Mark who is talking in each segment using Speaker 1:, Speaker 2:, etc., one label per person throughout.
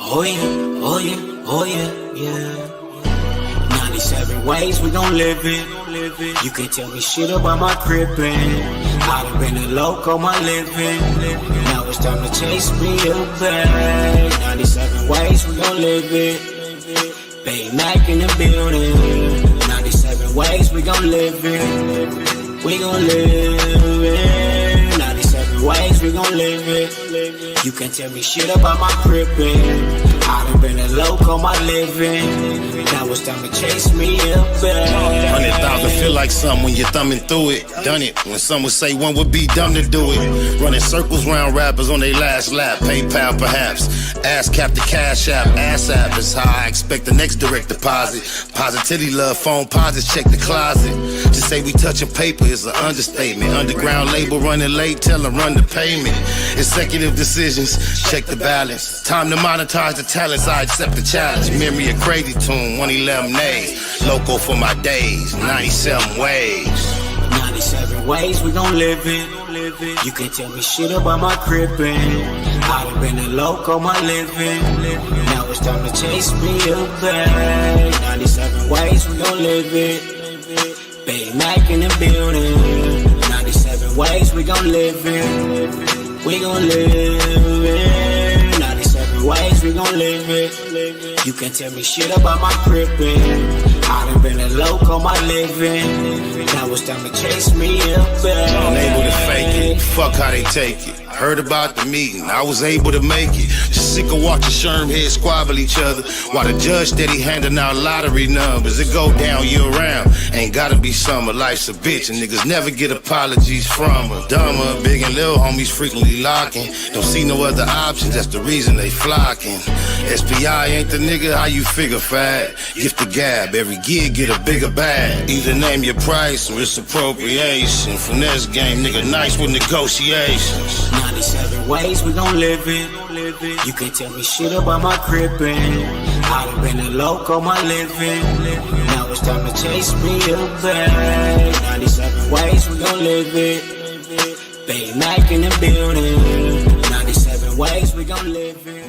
Speaker 1: Oh yeah, oh yeah, oh yeah, yeah. 97 ways we gon' live it. You can't tell me shit about my crippin'. I done been a loco my living. Now it's time to chase me a bag. 97 ways we gon' live it. Bay Mac in the building. 97 ways we gon' live it. We gon' live it. 97 ways we gon' live it. You can't tell me shit about my crippin'. I done been a loco my living. Now it's time to chase me a bag.
Speaker 2: 100,000 feel like something when you're thumbing through it. Done it when some would say one would be dumb to do it. Running circles round rappers on their last lap. PayPal perhaps. Ass cap the cash app. Ass app is how I expect the next direct deposit. Positivity love phone posits check the closet. To say we touching paper is an understatement. Underground label running late, tell them run the payment. Executive decisions, check the balance. Time to monetize the talents, I accept the challenge. Memory a crazy tune, 111 days. Loco for my days, 97 ways.
Speaker 1: 97 ways we gon' live it. You can't tell me shit about my crippin'. I done been a loco my living. Now it's time to chase me a bag. 97 ways we gon' live it. Bay Mac in the building. 97 ways we gon' live it. We gon' live it. 97 ways we gon' live it. You can't tell me shit about my crippin'. I done been a loco my living. Now it's time to chase me a bag.
Speaker 2: Unable to fake it, fuck how they take it. Heard about the meeting, I was able to make it. Just sick of watching Sherm heads squabble each other while the judge steady handing out lottery numbers. It go down year round, ain't gotta be summer. Life's a bitch and niggas never get apologies from her. Dumber, big and little homies frequently locking. Don't see no other options, that's the reason they flocking. SPI ain't the nigga, how you figure fat? Gift the gab, every gig get a bigger bag. Either name your price or it's appropriation. Finesse game, nigga nice with negotiations.
Speaker 1: 97 ways we gon' live it. You can't tell me shit about my crippin'. I done been a loco my living. Now it's time to chase me a bag. 97 ways we gon' live it. Bay Mac in the building. 97 ways we gon' live it.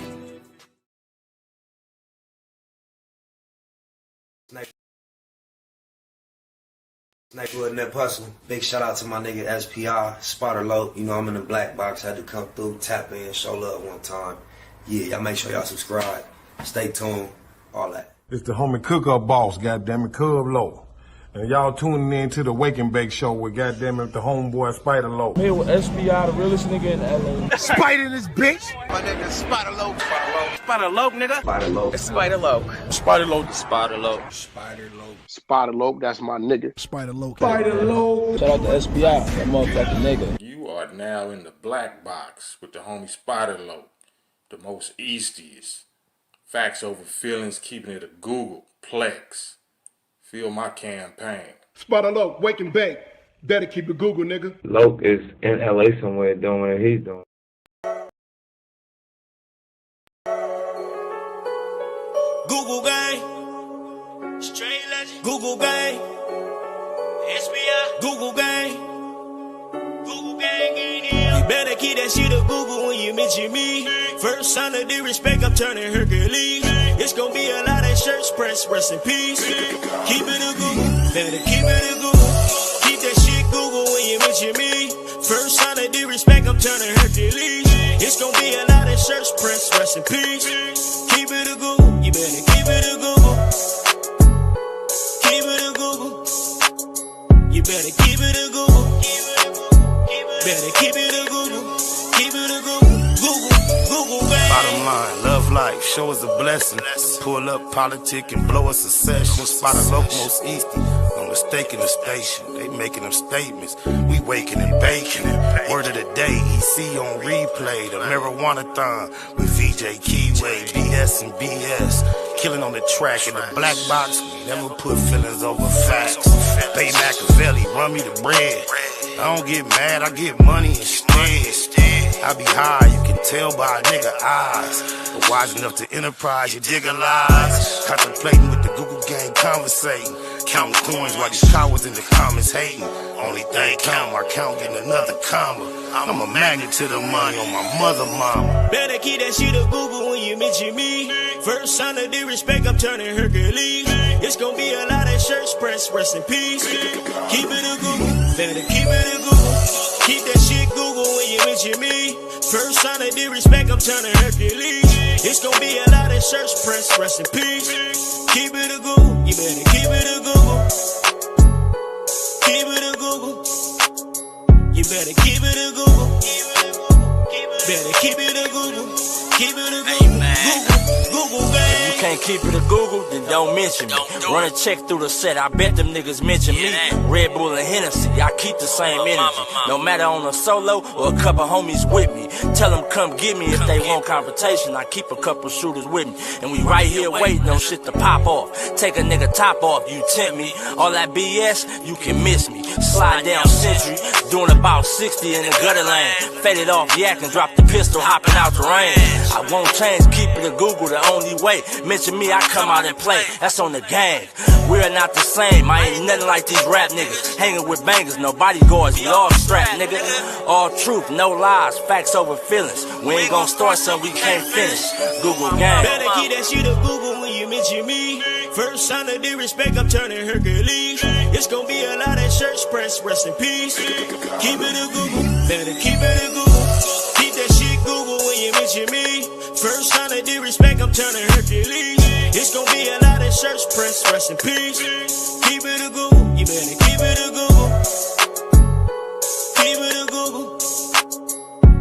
Speaker 3: Neighborhood Net Hustle. Big shout out to my nigga SPI, Spder Loc. You know I'm in the black box. Had to come through, tap in, show love one time. Yeah, y'all make sure y'all subscribe. Stay tuned. All that.
Speaker 4: It's the homie cook-up boss, goddammit, Cub Low. And y'all tuning in to the Wake and Bake Show with goddammit the homeboy Spder Loc.
Speaker 5: I'm here with SPI, the realest nigga in LA.
Speaker 4: Spider this bitch!
Speaker 6: My nigga Spder Loc. Spder Loc, nigga.
Speaker 3: Spder Loc.
Speaker 6: Spder Loc.
Speaker 5: Spder Loc.
Speaker 6: Spder Loc.
Speaker 4: Spder Loc.
Speaker 7: Spder Loc, that's my nigga.
Speaker 4: Spder Loc.
Speaker 5: Spder Loc. Shout out to SPI, that motherfucking nigga.
Speaker 8: You are now in the black box with the homie Spder Loc, the most eastiest. Facts over feelings, keeping it a Google Plex. Feel my campaign.
Speaker 4: Spder Loc, Wake and Bake. Better keep it Google, nigga.
Speaker 9: Loc is in LA somewhere doing what he's doing.
Speaker 1: Google gang, straight legend. Google gang, SPI. Google gang, Google gang ain't here. You better keep that shit a Google when you mention me. First sign of disrespect, I'm turning Hercules. It's gonna be a lot of shirts pressed, rest in peace. Keep it a Google, better keep it a Google. Keep that shit Google when you mention me. First sign of disrespect, I'm turning Hercules. It's gonna be a lot of shirts pressed, rest in peace. Keep it a Google, you better keep it a Google. Keep it a Google. You better keep it a Google. Better keep it a Google. Keep it a Google. Google, baby.
Speaker 2: Bottom line, love life, show us a blessing. Pull up politic and blow us a session. Spder Loc most easty, no mistake in the station. They making them statements, we waking and baking. Word of the day, EC on replay. The marijuana-thon with VJ Keyway, BS and BS. Killing on the track in the black box, we never put feelings over facts. Pay Machiavelli, run me the bread. I don't get mad, I get money instead. I be high, you can tell by a nigga eyes. But wise enough to enterprise, you dig a lies. Contemplating with the Google gang, conversating. counting coins while these cowards in the comments hating. Only thing count, my count getting another comma. I'm a magnet to the money on my mother mama.
Speaker 1: Better keep that shit a Google when you mention me. First sign of disrespect, I'm turning Hercules. It's gonna be a lot of shirts press, rest in peace. Keep it a Google, better keep it a Google. Keep that shit Google when you mention me. First sign of disrespect, I'm turning Hercules. It's gonna be a lot of shirts press, rest in peace. Keep it a Google, you better keep it a Google. Keep it a Google. You better keep it a Google. Better keep it a Google. Keep it a Google. Google, gang.
Speaker 10: If you can't keep it a Google, then don't mention me. Run a check through the set, I bet them niggas mention me. Red Bull and Hennessy, I keep the same energy. No matter on a solo or a couple homies with me. Tell them come get me if they want confrontation. I keep a couple shooters with me. And we right here waiting on shit to pop off. Take a nigga top off, you tempt me. All that BS, you can miss me. Slide down Century, doing about 60 in the gutter lane. Faded off yak and drop the pistol, hopping out the rain. I won't change, keep it a Google the only way. Mention me, I come out and play. That's on the gang. We're not the same. I ain't nothing like these rap niggas. Hanging with bangers, no bodyguards. We all strapped, nigga. All truth, no lies. Facts over feelings. We ain't gonna start something we can't finish. Google gang.
Speaker 1: Better keep that shit a Google when you mention me. First sign of disrespect, I'm turning Hercules. It's gonna be a lot of shirts press, rest in peace. Keep it a Google. Better keep it a Google. Keep that shit Google when you mention me. First sign of disrespect, I'm turning Hercules. It's gonna be a lot of shirts press, rest in peace. Keep it a Google. You better keep it a Google. Keep it a Google.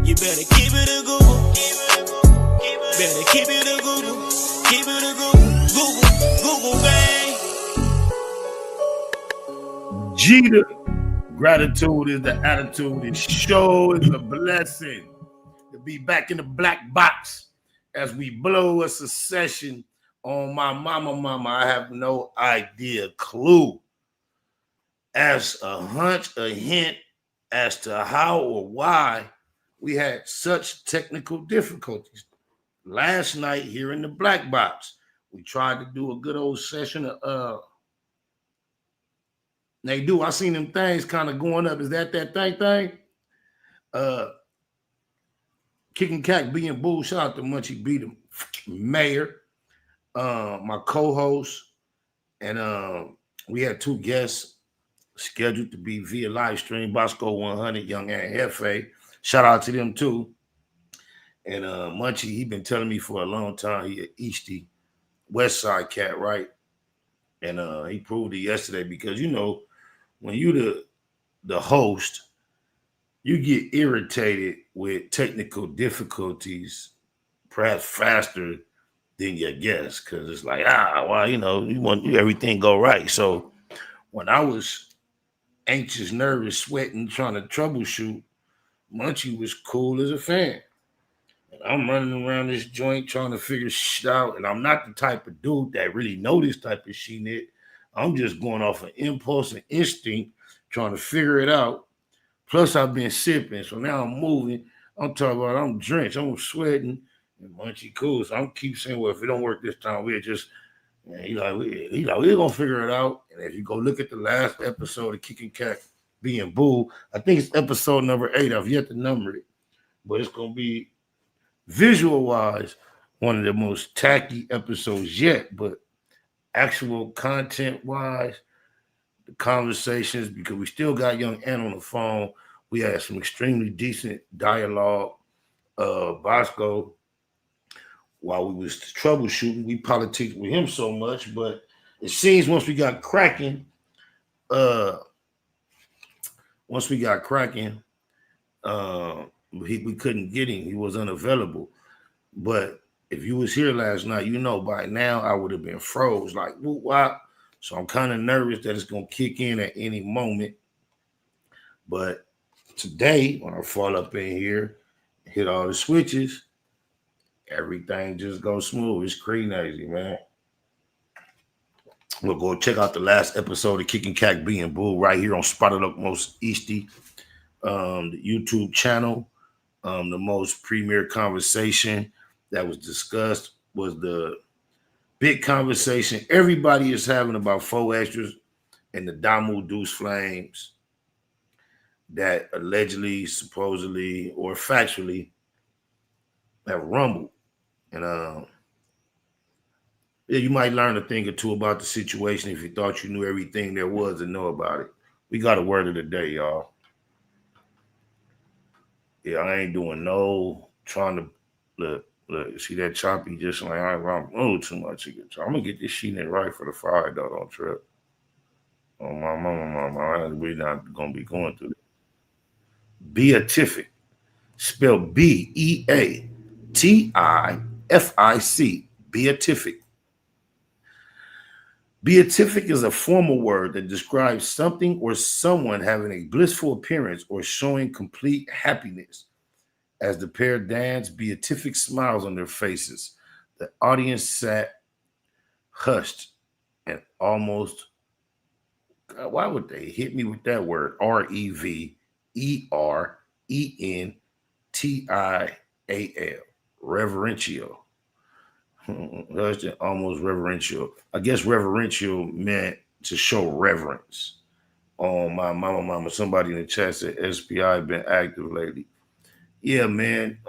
Speaker 1: You better keep it a Google. Better keep it a Google. Keep it a Google. Google gang.
Speaker 2: Jeter, gratitude is the attitude, and show is a blessing. To be back in the black box as we blow a secession on my mama. I have no idea, clue, as a hunch, a hint as to how or why we had such technical difficulties. Last night here in the black box, we tried to do a good old session of I seen them things kind of going up. Is that thing? Kicking Cat being bull. Shout out to Munchie B, the mayor, my co-host, and we had two guests scheduled to be via live stream. Bosco 100, Young and Hefe. Shout out to them too. And Munchie, he been telling me for a long time he a Eastie West Side cat, right? And he proved it yesterday because, you know, when you the host, you get irritated with technical difficulties perhaps faster than your guests because it's like, well, you know, you want everything go right. So when I was anxious, nervous, sweating, trying to troubleshoot, Munchie was cool as a fan. And I'm running around this joint trying to figure shit out, and I'm not the type of dude that really know this type of shit. I'm just going off of impulse and instinct, trying to figure it out. Plus, I've been sipping, so now I'm moving. I'm talking about I'm drenched, I'm sweating, and Munchie cool. So I'm keep saying, well, if it don't work this time, we're gonna figure it out. And if you go look at the last episode of Kicking Cat being Bull, I think it's episode number 8. I've yet to number it, but it's gonna be visual-wise one of the most tacky episodes yet. But actual content-wise, the conversations, because we still got Young Ann on the phone. We had some extremely decent dialogue. Bosco, while we was troubleshooting, we politicked with him so much, but it seems once we got cracking, we couldn't get him. He was unavailable. But if you was here last night, you know by now I would have been froze like whoop wop. So I'm kind of nervous that it's gonna kick in at any moment. But today, when I fall up in here, hit all the switches, everything just goes smooth. It's crazy, man. We'll go check out the last episode of Kicking Cat being Bull right here on Spder Loc Most Eastie, the YouTube channel. The most premier conversation that was discussed was the big conversation everybody is having about 4 extras and the Damu Deuce Flames that allegedly, supposedly, or factually have rumbled. And yeah, you might learn a thing or two about the situation if you thought you knew everything there was to know about it. We got a word of the day, y'all. Yeah, I ain't doing no trying to look. See that choppy just like I don't too much. I'm gonna get this sheet in right for the fire though. Don't trip. Oh my mama, we're not gonna be going through that. Beatific, spelled Beatific. Beatific. Beatific is a formal word that describes something or someone having a blissful appearance or showing complete happiness. As the pair danced, beatific smiles on their faces. The audience sat hushed and almost, God, why would they hit me with that word? Reverential. Reverential. Hushed and almost reverential. I guess reverential meant to show reverence. Oh, my mama. Somebody in the chat said SPI been active lately. Yeah, man.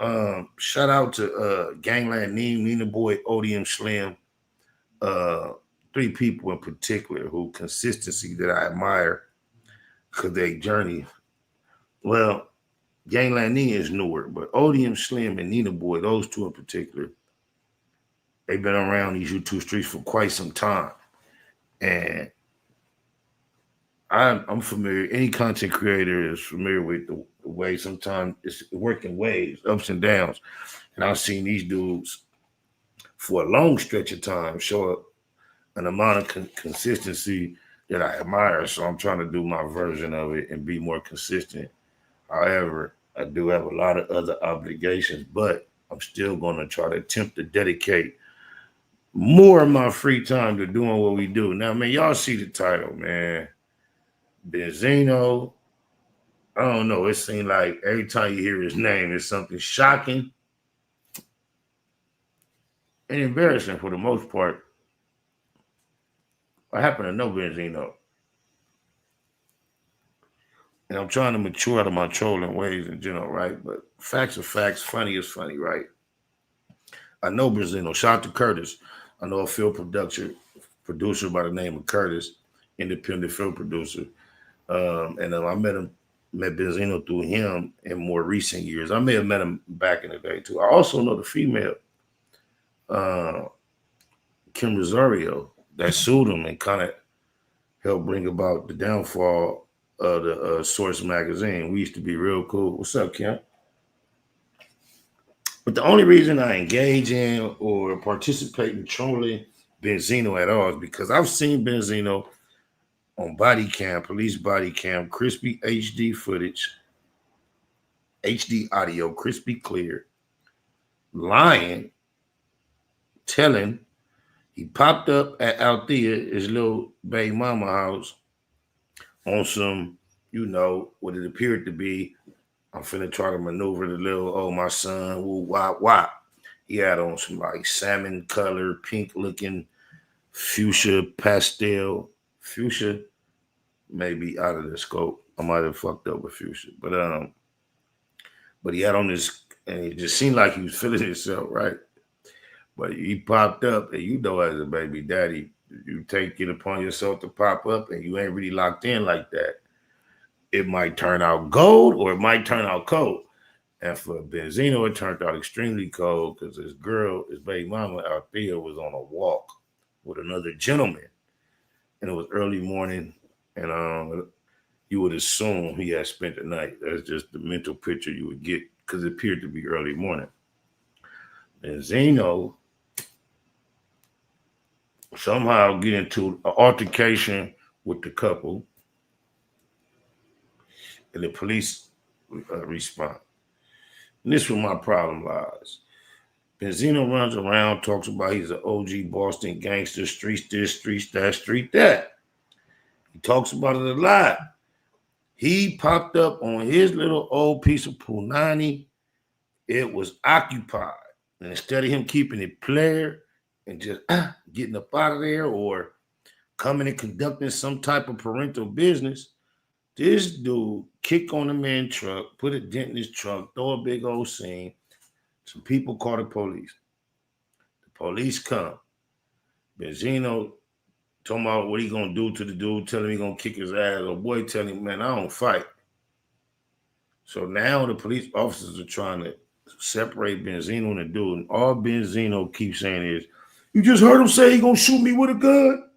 Speaker 2: Shout out to Gangland Neem, Nina Boy, Odium Slim. 3 people in particular who consistency that I admire because they journey. Well, Gangland Neem is newer, but Odium Slim and Nina Boy, those 2 in particular, they've been around these YouTube streets for quite some time. And I'm familiar, any content creator is familiar with the way sometimes it's working waves, ups and downs. And I've seen these dudes for a long stretch of time show up an amount of consistency that I admire. So I'm trying to do my version of it and be more consistent. However, I do have a lot of other obligations, but I'm still going to try to attempt to dedicate more of my free time to doing what we do. Now, man, y'all see the title, man. Benzino, I don't know. It seems like every time you hear his name, it's something shocking and embarrassing for the most part. I happen to know Benzino. And I'm trying to mature out of my trolling ways in general, right? But facts are facts. Funny is funny, right? I know Benzino. Shout out to Curtis. I know a film producer by the name of Curtis, independent film producer. And I met Benzino through him in more recent years. I may have met him back in the day too. I also know the female, Kim Rosario, that sued him and kind of helped bring about the downfall of the Source magazine. We used to be real cool. What's up, Kim? But the only reason I engage in or participate in trolling Benzino at all is because I've seen Benzino on body cam, police body cam, crispy HD footage, HD audio, crispy clear, lying, telling he popped up at Althea, his little baby mama house, on some, what it appeared to be, I'm finna try to maneuver the little, my son, woo, wop. He had on some like salmon color, pink looking, fuchsia pastel. Fuchsia may be out of the scope. I might have fucked up with fuchsia. But he had on this, and it just seemed like he was feeling himself, right? But he popped up, and as a baby daddy, you take it upon yourself to pop up, and you ain't really locked in like that. It might turn out gold or it might turn out cold. And for Benzino, it turned out extremely cold because his baby mama, Althea, was on a walk with another gentleman. And it was early morning, and you would assume he had spent the night. That's just the mental picture you would get because it appeared to be early morning. Benzino somehow get into an altercation with the couple, and the police respond. And this is where my problem lies. Benzino runs around, talks about he's an OG Boston gangster, streets this, streets that, street that. He talks about it a lot. He popped up on his little old piece of Punani. It was occupied. And instead of him keeping it player and just getting up out of there or coming and conducting some type of parental business, this dude kick on the man's truck, put a dent in his trunk, throw a big old scene. Some people call the police. The police come. Benzino talking about what he gonna do to the dude, tell him he gonna kick his ass. Or boy tell him, man, I don't fight. So now the police officers are trying to separate Benzino and the dude. And all Benzino keeps saying is, you just heard him say he gonna shoot me with a gun?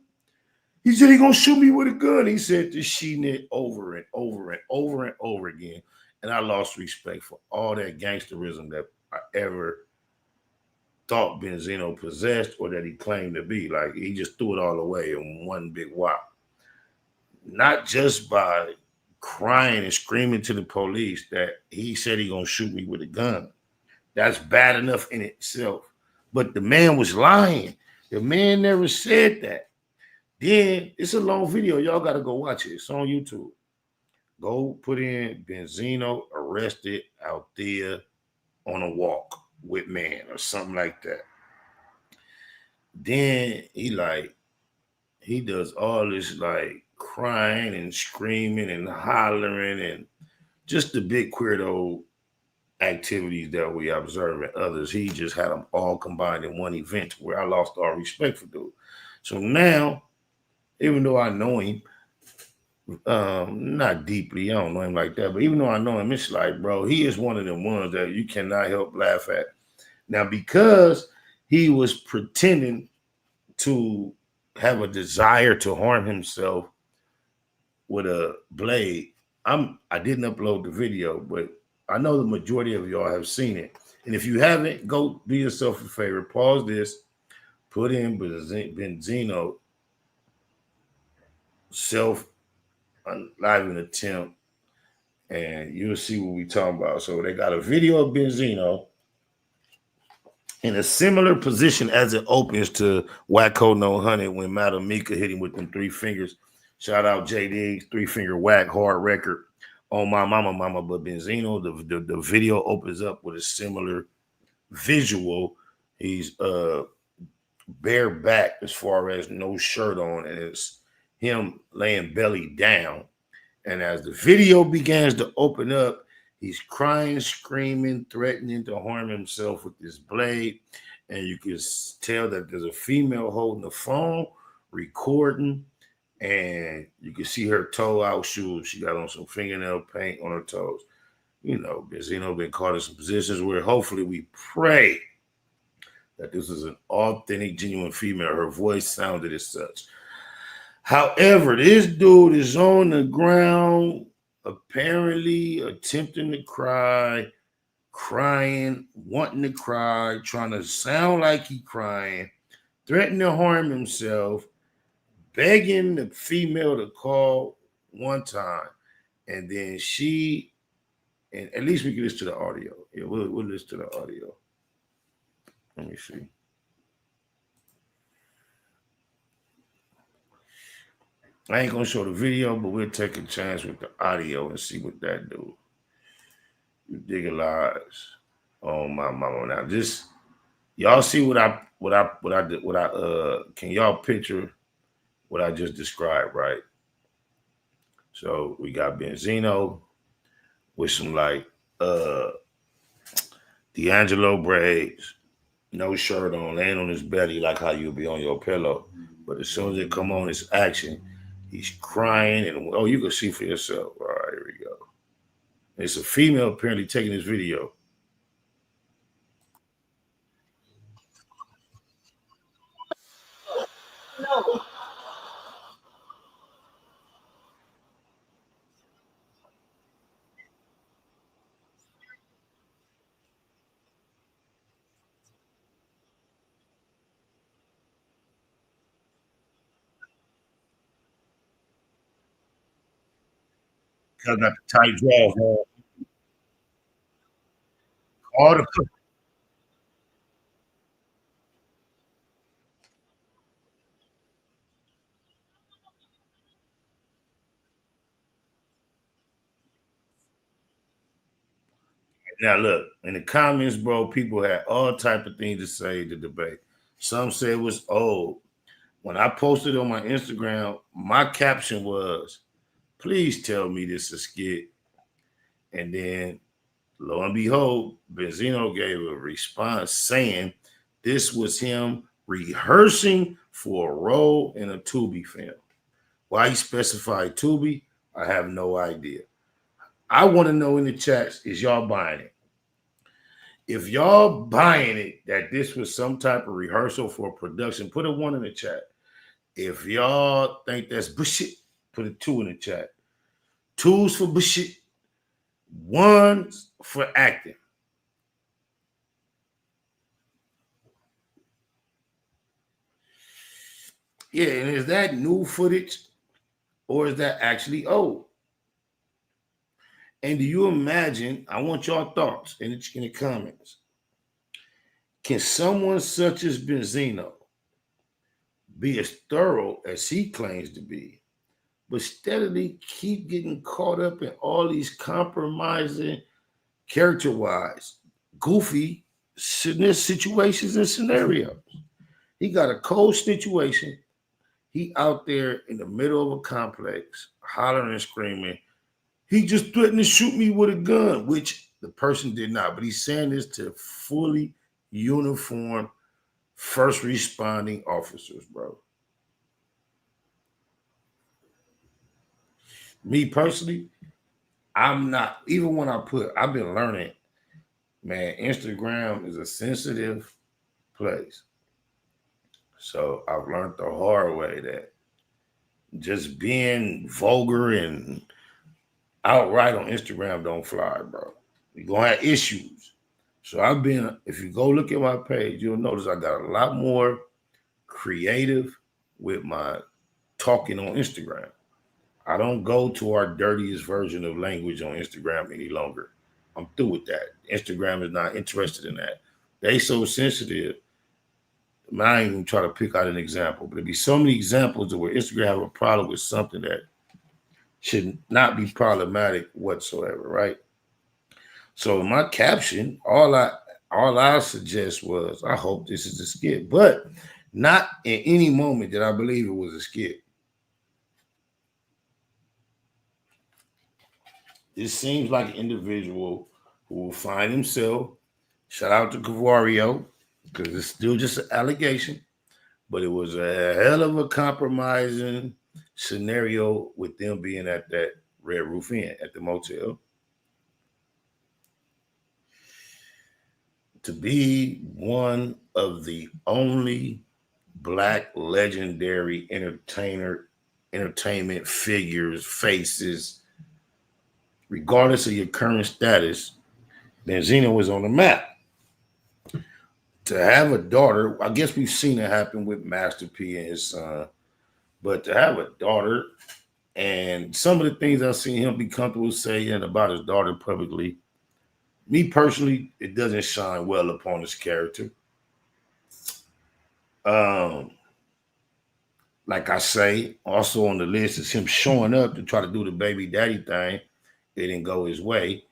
Speaker 2: He said he gonna shoot me with a gun. He said this shit over and over and over and over again. And I lost respect for all that gangsterism that I ever thought Benzino possessed or that he claimed to be. Like, he just threw it all away in one big whop. Not just by crying and screaming to the police that he said he gonna shoot me with a gun. That's bad enough in itself. But the man was lying. The man never said that. Then it's a long video. Y'all got to go watch it. It's on YouTube. Go put in Benzino arrested out there on a walk with man or something like that. Then he does all this like crying and screaming and hollering and just the big weirdo activities that we observe in others. He just had them all combined in one event where I lost all respect for dude. So now, even though I know him, not deeply, I don't know him like that, but even though I know him, it's like, bro, he is one of them ones that you cannot help laugh at. Now, because he was pretending to have a desire to harm himself with a blade, I didn't upload the video, but I know the majority of y'all have seen it. And if you haven't, go do yourself a favor, pause this, put in Benzino self-unliving attempt, and you'll see what we talking about. So they got a video of Benzino in a similar position as it opens to Wacko No Honey when Madam Mika hit him with them 3 fingers. Shout out JD, 3-finger whack, hard record on my mama. But Benzino, the video opens up with a similar visual. He's bare back as far as no shirt on, and it's him laying belly down. And as the video begins to open up, he's crying, screaming, threatening to harm himself with this blade. And you can tell that there's a female holding the phone, recording, and you can see her toe out shoes. She got on some fingernail paint on her toes. You know, Benzino been caught in some positions where hopefully we pray that this is an authentic, genuine female. Her voice sounded as such. However, this dude is on the ground, apparently attempting to cry, crying, wanting to cry, trying to sound like he crying, threatening to harm himself, begging the female to call one time. And then she, and at least we can listen to the audio. Yeah, we'll listen to the audio. Let me see. I ain't gonna show the video, but we'll take a chance with the audio and see what that do. You dig it, lies. Oh my mama. Now this, y'all see what I can y'all picture what I just described, right? So we got Benzino with some like D'Angelo braids, no shirt on, laying on his belly like how you'll be on your pillow. But as soon as it come on, it's action. He's crying, and oh, you can see for yourself. All right, here we go. It's a female apparently taking this video.
Speaker 11: No.
Speaker 2: I got the tight drawers on. All the now look in the comments, bro. People had all type of things to say to debate. Some said it was old. when I posted on my Instagram, my caption was, please tell me this is a skit. And then, lo and behold, Benzino gave a response saying this was him rehearsing for a role in a Tubi film. Why he specified Tubi, I have no idea. I want to know in the chats, is y'all buying it? If y'all buying it that this was some type of rehearsal for production, put a 1 in the chat. If y'all think that's bullshit, put a 2 in the chat. 2s for bullshit, 1s for acting. Yeah, and is that new footage or is that actually old? And do you imagine, I want y'all thoughts in the comments. Can someone such as Benzino be as thorough as he claims to be, but steadily keep getting caught up in all these compromising, character-wise, goofy situations and scenarios? He got a cold situation. He out there in the middle of a complex, hollering and screaming. He just threatened to shoot me with a gun, which the person did not. But he's saying this to fully uniformed first responding officers, bro. Me personally, I'm not, even when I've been learning, man, Instagram is a sensitive place. So I've learned the hard way that just being vulgar and outright on Instagram don't fly, bro. You're going to have issues. So if you go look at my page, you'll notice I got a lot more creative with my talking on Instagram. I don't go to our dirtiest version of language on Instagram any longer. I'm through with that. Instagram is not interested in that. They so sensitive. I ain't even try to pick out an example, but there'd be so many examples of where Instagram have a problem with something that should not be problematic whatsoever, right? So my caption, all I suggest was, I hope this is a skit, but not in any moment did I believe it was a skit. This seems like an individual who will find himself, shout out to Cavario, because it's still just an allegation, but it was a hell of a compromising scenario with them being at that Red Roof Inn at the motel. To be one of the only Black legendary entertainment figures, faces, regardless of your current status, Benzino was on the map. To have a daughter, I guess we've seen it happen with Master P and his son, but to have a daughter and some of the things I've seen him be comfortable saying about his daughter publicly, me personally, it doesn't shine well upon his character. Like I say, also on the list is him showing up to try to do the baby daddy thing. It didn't go his way.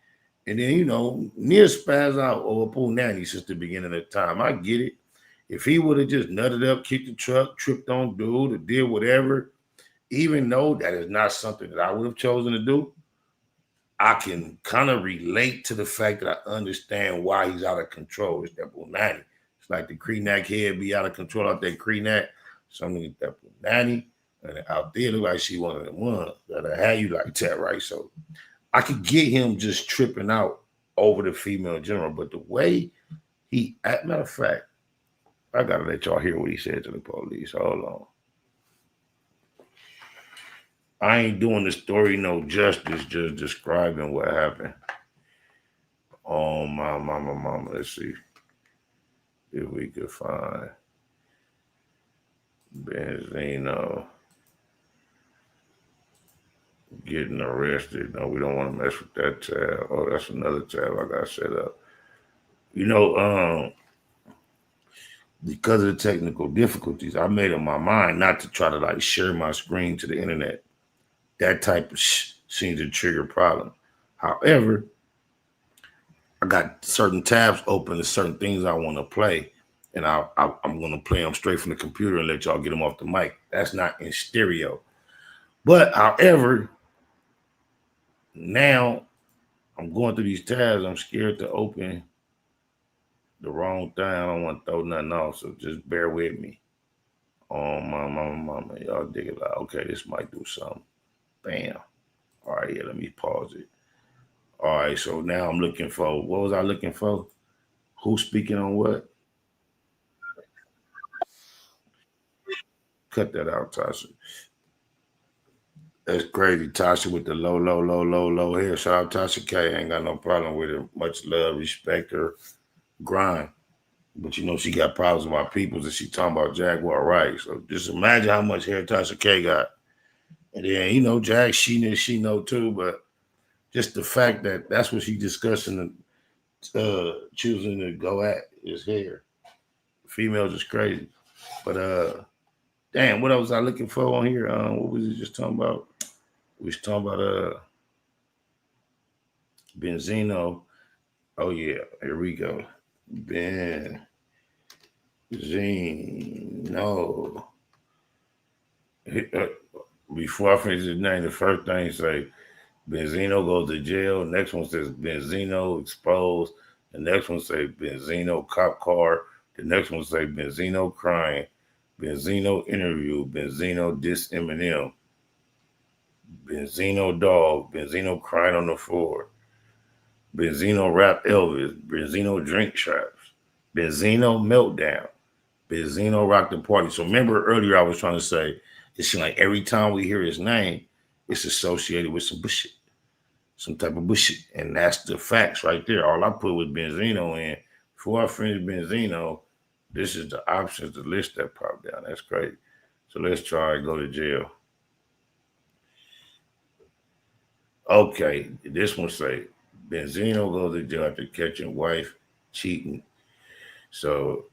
Speaker 2: And then, near spaz out over Pool Nanny since the beginning of the time. I get it. If he would have just nutted up, kicked the truck, tripped on dude, or did whatever, even though that is not something that I would have chosen to do, I can kind of relate to the fact that I understand why he's out of control. It's that Pool Nanny. It's like the Kreenack head be out of control out there, Kreenack. Something that Pool Nanny, and out there look like she one of the ones that'll have you like that, right? So I could get him just tripping out over the female in general, but the way matter of fact, I gotta let y'all hear what he said to the police. Hold on. I ain't doing the story no justice, just describing what happened. Oh, my mama. Let's see if we could find Benzino getting arrested. No, we don't want to mess with that tab. Oh, that's another tab I got set up. Because of the technical difficulties, I made up my mind not to try to share my screen to the internet. That type of seems to trigger problem. However, I got certain tabs open to certain things I want to play. and I'm gonna play them straight from the computer and let y'all get them off the mic. That's not in stereo. But however, now I'm going through these tabs. I'm scared to open the wrong thing. I don't want to throw nothing off, so just bear with me. Oh my mama, y'all dig it out. Okay, this might do something. Bam. All right, yeah, let me pause it. All right, so now I'm looking for, what was I looking for? Who's speaking on what? Cut that out, Tasha. That's crazy, Tasha, with the low hair. Shout out Tasha K. Ain't got no problem with it. Much love, respect her, grind. But you know, she got problems with my peoples and she talking about Jaguar rights. So just imagine how much hair Tasha K got. And then, you know, Jag, she know too, but just the fact that that's what she discussing, choosing to go at is hair. Females is crazy. But damn, what else was I looking for on here? What was it just talking about? We was talking about Benzino. Oh yeah, here we go. Benzino. Before I finish his name, the first thing say Benzino goes to jail. Next one says Benzino exposed. The next one say Benzino cop car. The next one say Benzino crying. Benzino interview. Benzino diss Eminem. Benzino dog. Benzino crying on the floor. Benzino rap Elvis. Benzino drink traps. Benzino meltdown. Benzino rock the party. So remember earlier I was trying to say, it seems like every time we hear his name, it's associated with some bullshit. Some type of bullshit. And that's the facts right there. All I put was Benzino in. Before I finish Benzino, this is the options, the list that popped down. That's crazy. So let's try go to jail. Okay, this one say Benzino goes to jail after catching wife cheating. So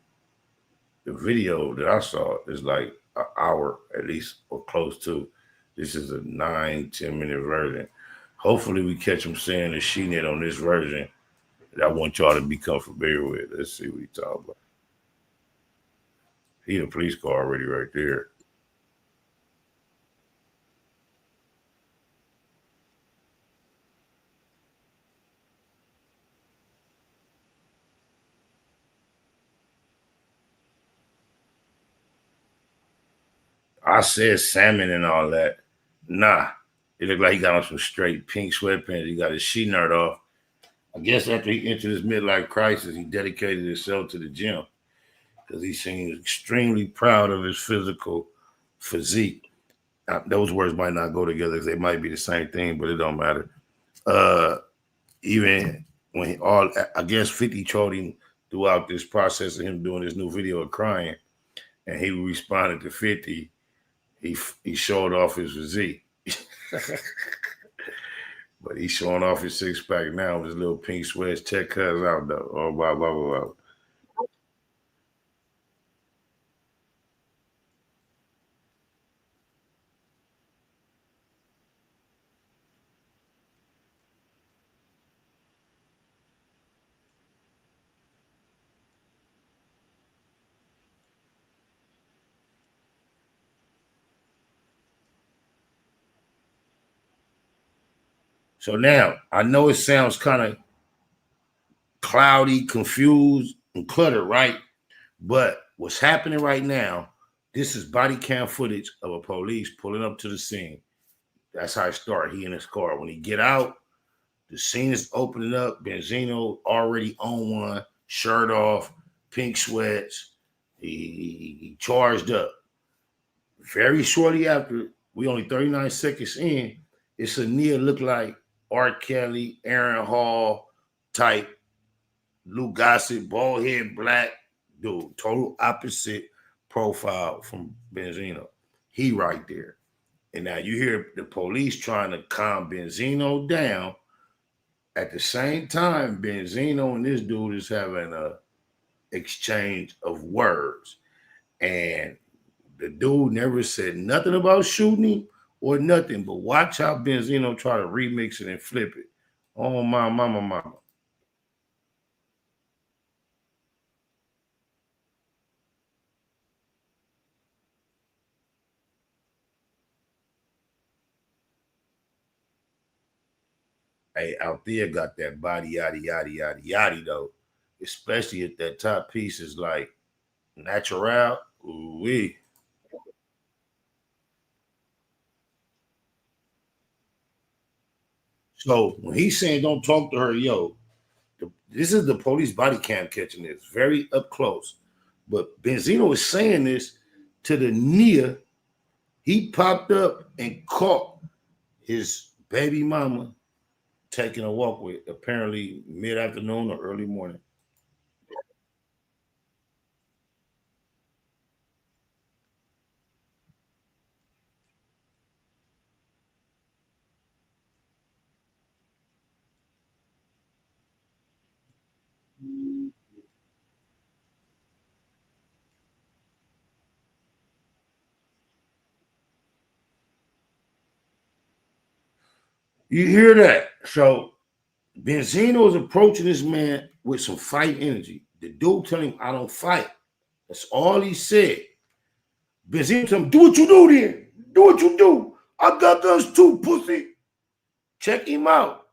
Speaker 2: the video that I saw is like an hour at least or close to. This is a 9-10 minute version. Hopefully we catch him saying the she net on this version that I want y'all to become familiar with. Let's see what he talking about. He in a police car already right there. I said salmon and all that. Nah. It looked like he got on some straight pink sweatpants. He got his she nerd off. I guess after he entered his midlife crisis, he dedicated himself to the gym because he seems extremely proud of his physical physique. Those words might not go together because they might be the same thing, but it don't matter. Even when I guess 50 trolled him throughout this process of him doing this new video of crying, and he responded to 50. He showed off his physique. But he's showing off his six pack now with his little pink sweats. Check cuz out though. Oh, blah, blah, blah, blah. So now I know it sounds kind of cloudy, confused, and cluttered, right? But what's happening right now, this is body cam footage of a police pulling up to the scene. That's how it started. He in his car. When he get out, the scene is opening up. Benzino already on one, shirt off, pink sweats. He charged up. Very shortly after, we only 39 seconds in, it's a near look like R. Kelly, Aaron Hall type, Lou Gossett, bald head, black dude, total opposite profile from Benzino. He right there. And now you hear the police trying to calm Benzino down. At the same time, Benzino and this dude is having a exchange of words. And the dude never said nothing about shooting him or nothing, but watch how Benzino try to remix it and flip it. Oh, my mama. Hey, Althea got that body, yaddy, yaddy, yaddy, yaddy, though. Especially if that top piece is like natural. Ooh-wee. So when he's saying don't talk to her, yo, this is the police body cam catching this very up close. But Benzino is saying this to the Nia. He popped up and caught his baby mama taking a walk with, apparently mid-afternoon or early morning. You hear that? So Benzino is approaching this man with some fight energy. The dude telling him, I don't fight. That's all he said. Benzino told him, do what you do then. Do what you do. I got guns too, pussy. Check him out.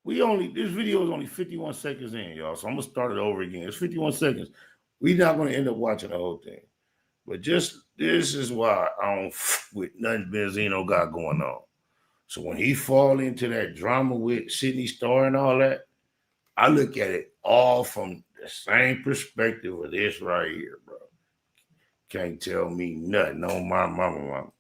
Speaker 2: This video is only 51 seconds in, y'all. So I'm gonna start it over again. It's 51 seconds. We're not gonna end up watching the whole thing. But just this is why I don't with nothing Benzino got going on. So when he fall into that drama with Sydney Star and all that, I look at it all from the same perspective of this right here, bro. Can't tell me nothing on my mama.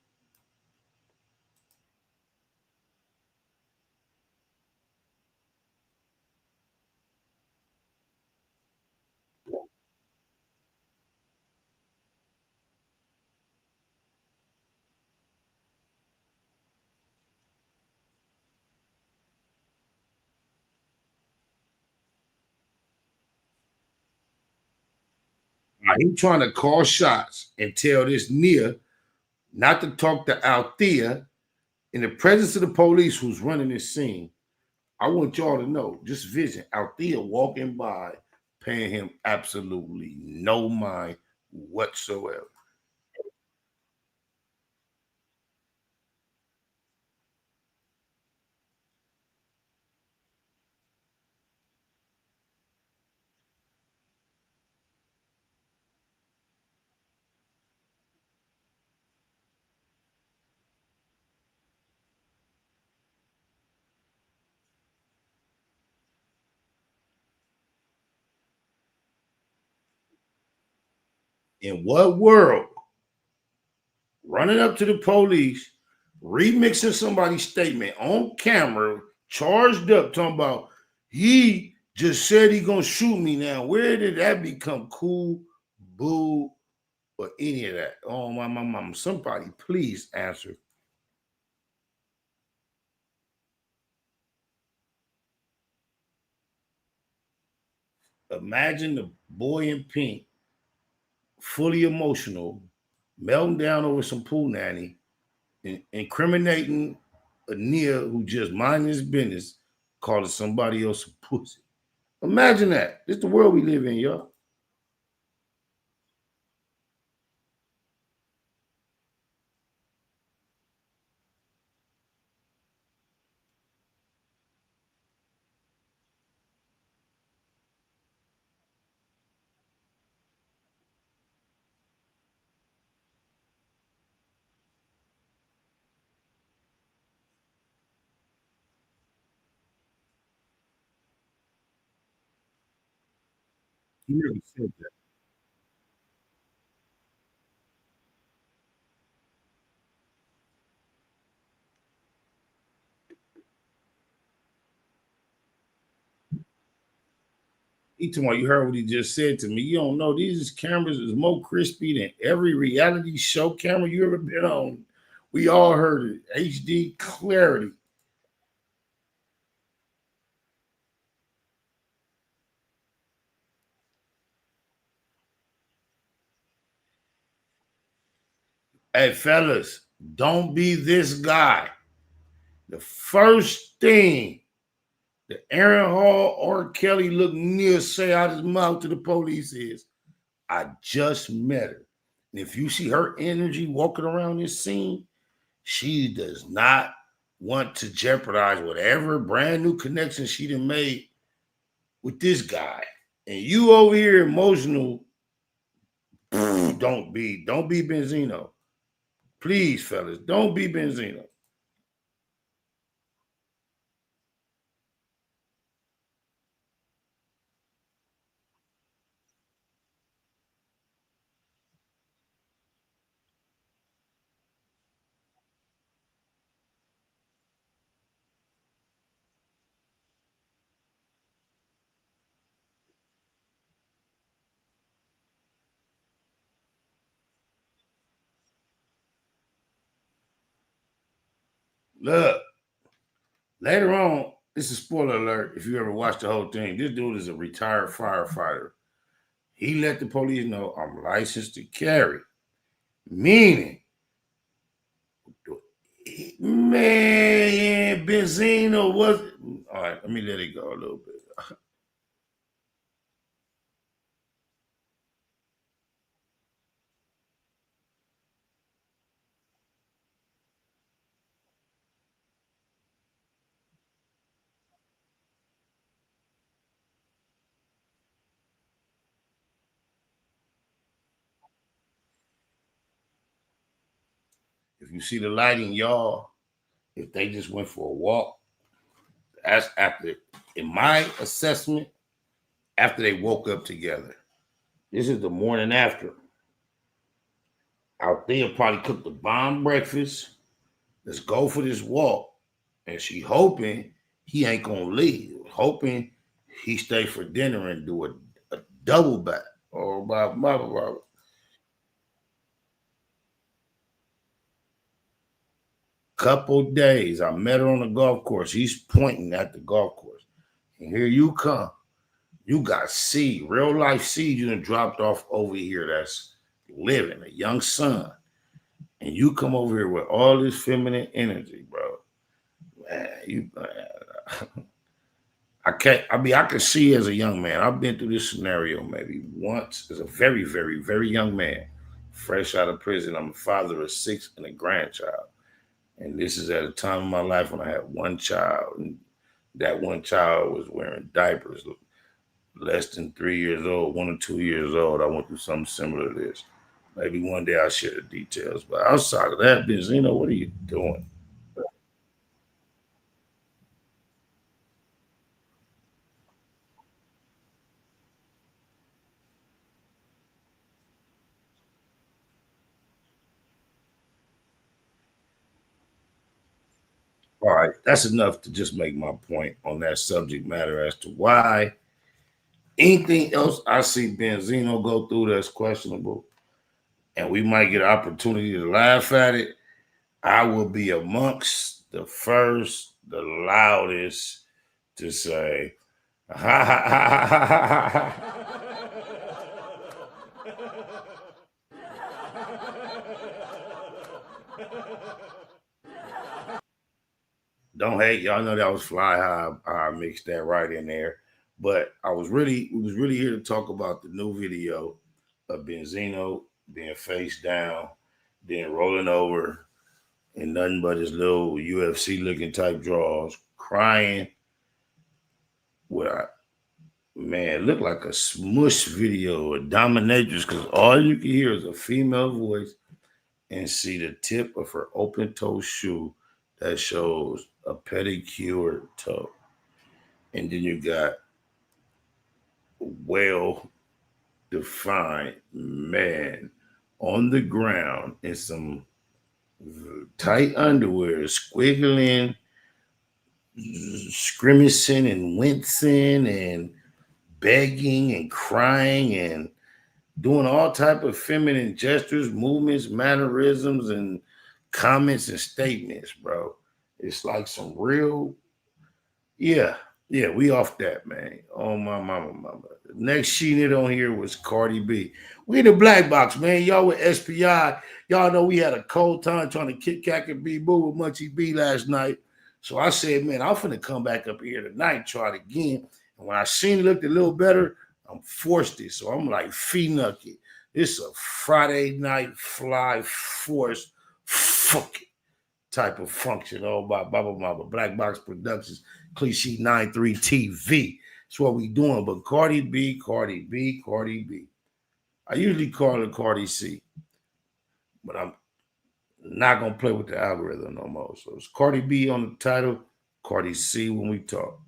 Speaker 2: Now, he trying to call shots and tell this Nia not to talk to Althea in the presence of the police who's running this scene. I want y'all to know, just vision Althea walking by, paying him absolutely no mind whatsoever. In what world? Running up to the police, remixing somebody's statement on camera, charged up, talking about he just said he gonna shoot me now. Where did that become cool, boo, or any of that? Oh my mama. Somebody please answer. Imagine the boy in pink, fully emotional, melting down over some pool nanny, incriminating a Nia who just minding his business, calling somebody else a pussy. Imagine that. This is the world we live in, y'all. He never said that. He told me, you heard what he just said to me. You don't know these cameras is more crispy than every reality show camera you ever been on. We all heard it. HD clarity. Hey, fellas, don't be this guy. The first thing that Aaron Hall or Kelly look near say out his mouth to the police is, I just met her. And if you see her energy walking around this scene, she does not want to jeopardize whatever brand new connection she done made with this guy. And you over here emotional, don't be Benzino. Please, fellas, don't be Benzino. Look, later on, this is a spoiler alert. If you ever watched the whole thing, this dude is a retired firefighter. He let the police know I'm licensed to carry, meaning, man, Benzino was. All right, let me let it go a little bit. If you see the lighting, y'all, if they just went for a walk, that's after, in my assessment, after they woke up together. This is the morning after. Out there probably cooked a bomb breakfast. Let's go for this walk. And she hoping he ain't gonna leave, hoping he stay for dinner and do a double back. Or blah, blah, blah, blah. Couple days, I met her on the golf course. He's pointing at the golf course. And here you come. You got seed, real life seed you done dropped off over here that's living, a young son. And you come over here with all this feminine energy, bro. Man, I can't, I can see as a young man. I've been through this scenario maybe once as a very, very, very young man, fresh out of prison. I'm a father of 6 and a grandchild. And this is at a time in my life when I had one child, and that one child was wearing diapers, less than 3 years old, 1 or 2 years old. I went through something similar to this. Maybe one day I'll share the details. But outside of that, Benzino, what are you doing? All right, that's enough to just make my point on that subject matter as to why anything else I see Benzino go through that's questionable, and we might get an opportunity to laugh at it, I will be amongst the first, the loudest to say, ha ha ha ha ha ha. Don't hate, y'all know that was fly high. I mixed that right in there. But we was really here to talk about the new video of Benzino being face down, then rolling over in nothing but his little UFC looking type draws, crying. What man, looked like a smush video, a dominatrix, because all you can hear is a female voice and see the tip of her open toe shoe that shows a pedicured toe. And then you got well defined man on the ground in some tight underwear, squiggling, scrimmaging and wincing and begging and crying and doing all type of feminine gestures, movements, mannerisms, and comments and statements, bro. It's like some real, yeah, we off that, man. Oh, my mama. Next she knit on here was Cardi B. We in the black box, man. Y'all with SPI. Y'all know we had a cold time trying to kick Cat and B Boo with Munchie B last night. So I said, man, I'm finna come back up here tonight and try it again. And when I seen it looked a little better, I'm forced it. So I'm like, nuck it. It's a Friday night fly force. Fuck it. type of function. All about blah, blah, blah, blah. Black Box Productions, Cliche 93 TV. That's what we doing. But Cardi B. I usually call her Cardi C, but I'm not going to play with the algorithm no more. So it's Cardi B on the title, Cardi C when we talk.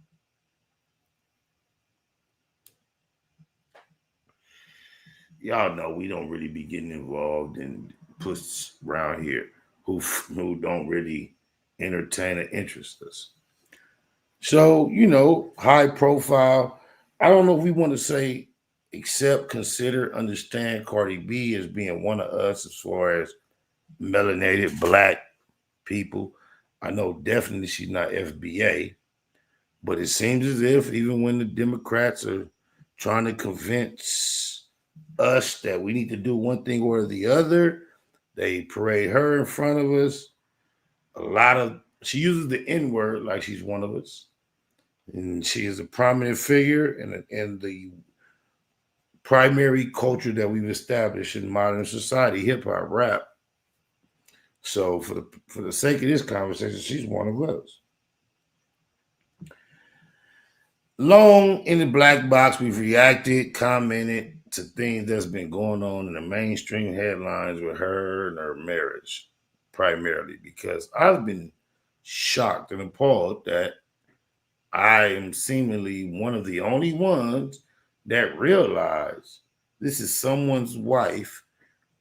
Speaker 2: Y'all know we don't really be getting involved in puss around here who don't really entertain or interest us. So, high profile. I don't know if we want to say accept, consider, understand Cardi B as being one of us as far as melanated black people. I know definitely she's not FBA, but it seems as if even when the Democrats are trying to convince us that we need to do one thing or the other, they parade her in front of us. She uses the N-word like she's one of us. And she is a prominent figure in the primary culture that we've established in modern society, hip-hop, rap. So for the sake of this conversation, she's one of us. Long in the black box, we've reacted, commented to things that's been going on in the mainstream headlines with her and her marriage, primarily because I've been shocked and appalled that I am seemingly one of the only ones that realize this is someone's wife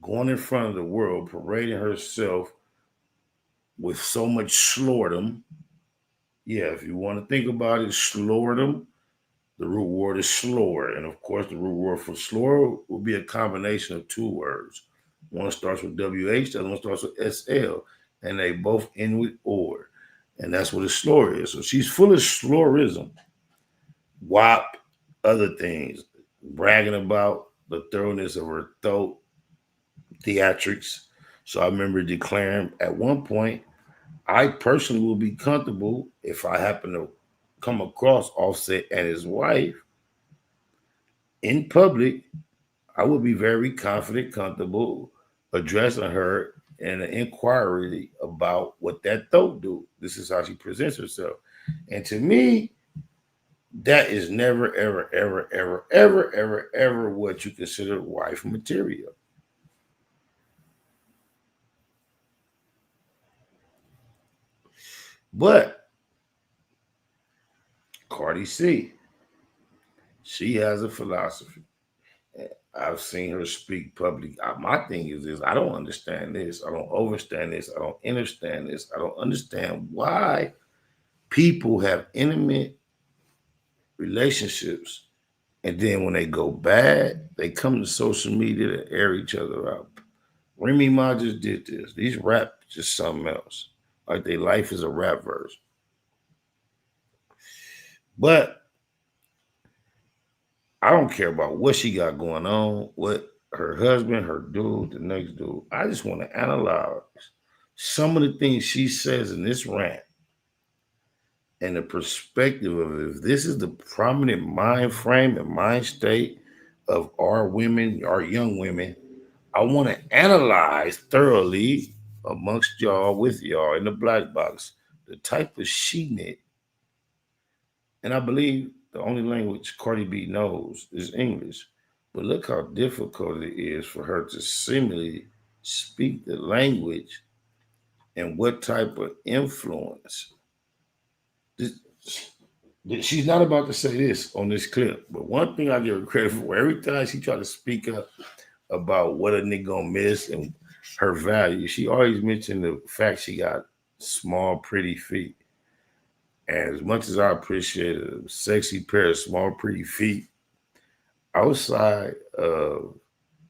Speaker 2: going in front of the world, parading herself with so much slordom. Yeah, if you want to think about it, slordom, the root word is slur. And of course, the root word for slur will be a combination of two words. One starts with WH, the other one starts with SL, and they both end with or. And that's what a slur is. So she's full of slurrism, WAP, other things, bragging about the thoroughness of her throat, theatrics. So I remember declaring at one point, I personally will be comfortable if I happen to come across Offset and his wife in public. I would be very confident, comfortable addressing her in an inquiry about what that throat do. This is how she presents herself. And to me, that is never, ever, ever, ever, ever, ever, ever what you consider wife material. But Cardi C, she has a philosophy. I've seen her speak publicly. My thing is this: I don't understand this. I don't understand this. I don't understand this. I don't understand why people have intimate relationships, and then when they go bad, they come to social media to air each other out. Remy Ma just did this. These rap just something else. Like their life is a rap verse. But I don't care about what she got going on, what her husband, her dude, the next dude. I just want to analyze some of the things she says in this rant and the perspective of if this is the prominent mind frame and mind state of our women, our young women. I want to analyze thoroughly amongst y'all, with y'all in the black box, the type of she knit. And I believe the only language Cardi B knows is English. But look how difficult it is for her to seemingly speak the language and what type of influence. She's not about to say this on this clip, but one thing I give her credit for, every time she tried to speak up about what a nigga gonna miss and her value, she always mentioned the fact she got small, pretty feet. And as much as I appreciate a sexy pair of small, pretty feet, outside of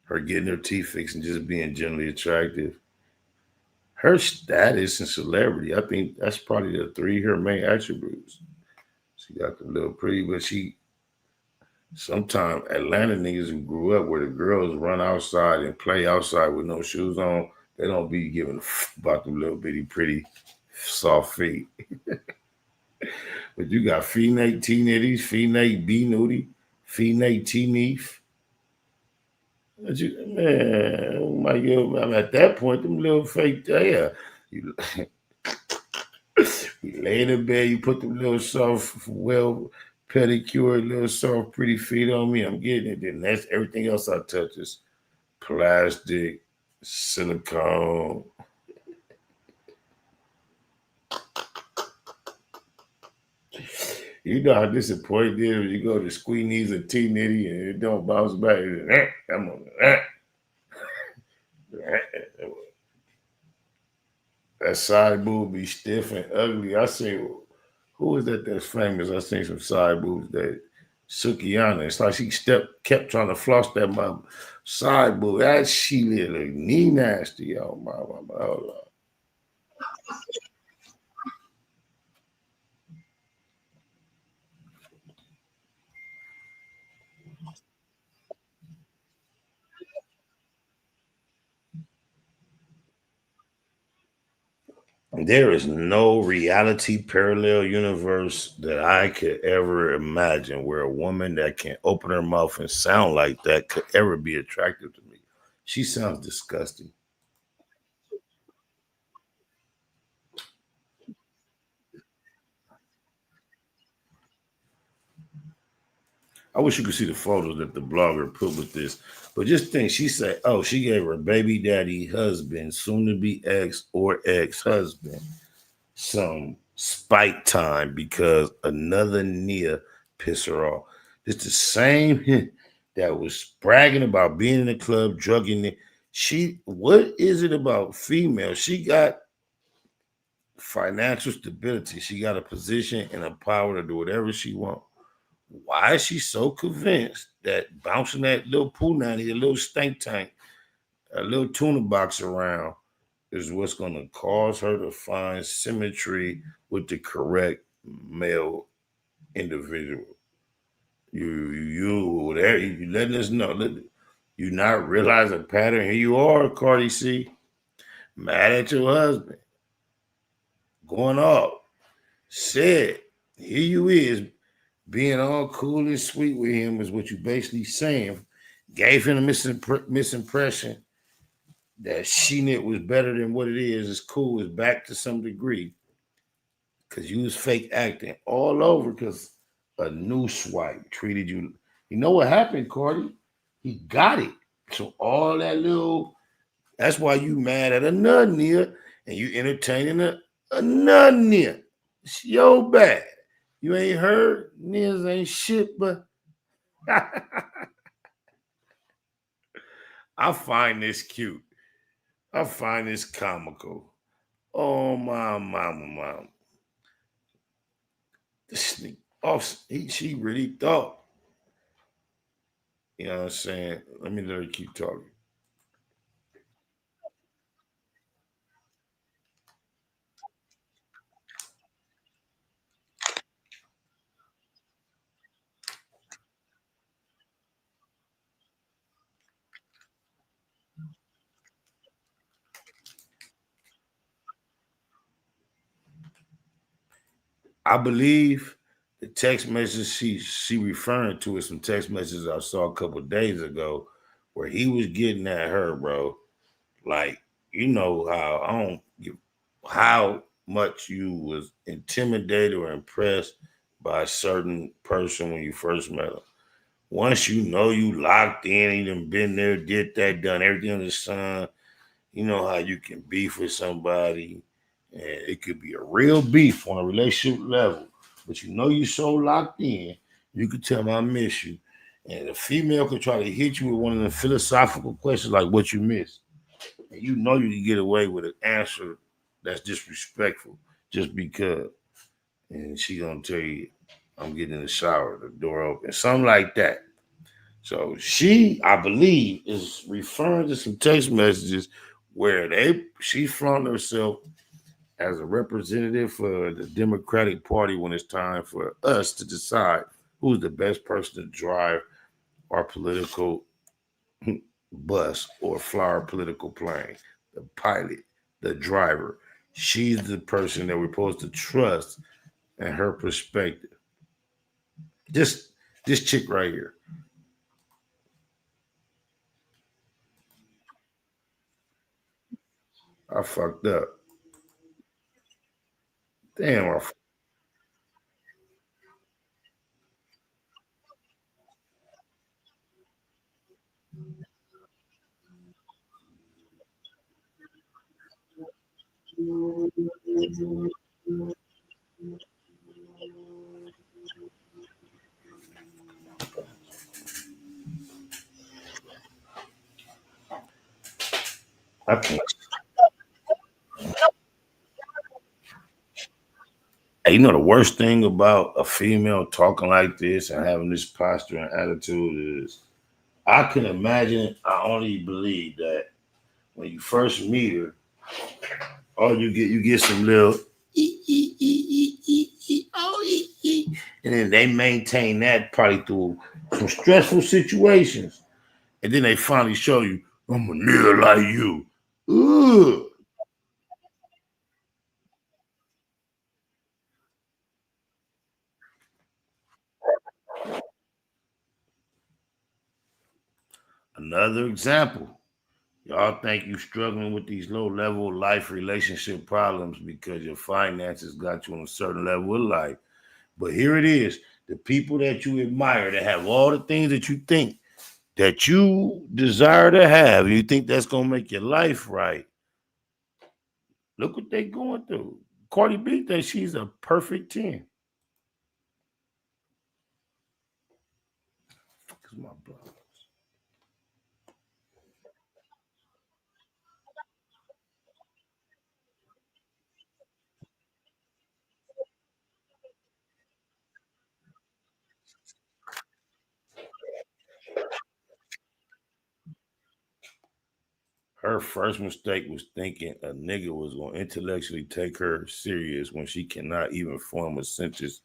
Speaker 2: her getting her teeth fixed and just being generally attractive, her status and celebrity, I think that's probably the three her main attributes. She got the little pretty, but sometimes Atlanta niggas who grew up where the girls run outside and play outside with no shoes on, they don't be giving about them little bitty pretty soft feet. But you got Fee-Nate T-Nitties, Fee-Nate B-Nudie, Fee-Nate T-Neef. Man, oh my God, I'm at that point, them little fake, yeah.
Speaker 4: lay in the bed, you put the little soft, well pedicured, little soft, pretty feet on me. I'm getting it. Then that's everything else I touch is plastic, silicone. You know how disappointed it is when you go to squeeze a T nitty and it don't bounce back. I'm on that side boob be stiff and ugly. I seen who is that that's famous? I seen some side boobs that Sukiana. It's like she kept trying to floss that my side boob. That she little knee nasty, yo. Hold on. There is no reality parallel universe that I could ever imagine where a woman that can open her mouth and sound like that could ever be attractive to me. She sounds disgusting. I wish you could see the photos that the blogger put with this. But just think, she said, oh, she gave her baby daddy husband, soon to be ex or ex husband, some spike time because another Nia pissed her off. It's the same that was bragging about being in the club, drugging it. What is it about female? She got financial stability. She got a position and a power to do whatever she wants. Why is she so convinced that bouncing that little pool nanny, a little stink tank, a little tuna box around is what's going to cause her to find symmetry with the correct male individual? You letting us know. You not realize a pattern. Here you are, Cardi C, mad at your husband, going off. Said, here you is, being all cool and sweet with him is what you basically saying. Gave him a misimpression that she knit was better than what it is. It's cool. It's back to some degree because you was fake acting all over because a new swipe treated you. You know what happened, Cardi? He got it. So all that little, that's why you mad at another Nia and you entertaining another Nia. It's your bad. You ain't heard? Nias ain't shit, but I find this cute. I find this comical. Oh my mama. This nigga, she really thought. You know what I'm saying? Let me let her keep talking. I believe the text message she referring to is some text messages I saw a couple days ago where he was getting at her, bro. Like, you know how I don't give how much you was intimidated or impressed by a certain person when you first met them. Once you know you locked in, you done been there, did that, done everything under the sun, you know how you can beef with somebody, and it could be a real beef on a relationship level, but you know you so locked in, you could tell them I miss you. And the female could try to hit you with one of the philosophical questions like what you miss. And you know you can get away with an answer that's disrespectful just because. And she gonna tell you, I'm getting in the shower, the door open, something like that. So she, I believe, is referring to some text messages where she flaunted herself as a representative for the Democratic Party when it's time for us to decide who's the best person to drive our political bus or fly our political plane. The pilot, the driver. She's the person that we're supposed to trust and her perspective. This chick right here. I fucked up. Damn, I can't. Hey, you know the worst thing about a female talking like this and having this posture and attitude is I can imagine. I only believe that when you first meet her, all you get some little and then they maintain that probably through some stressful situations, and then they finally show you, I'm a nigga like you. Ugh. Another example. Y'all think you struggling with these low level life relationship problems because your finances got you on a certain level of life. But here it is. The people that you admire that have all the things that you think that you desire to have, you think that's gonna make your life right. Look what they going through. Cardi B thinks she's a perfect 10. Fuck is my brother. Her first mistake was thinking a nigga was gonna intellectually take her serious when she cannot even form a sentence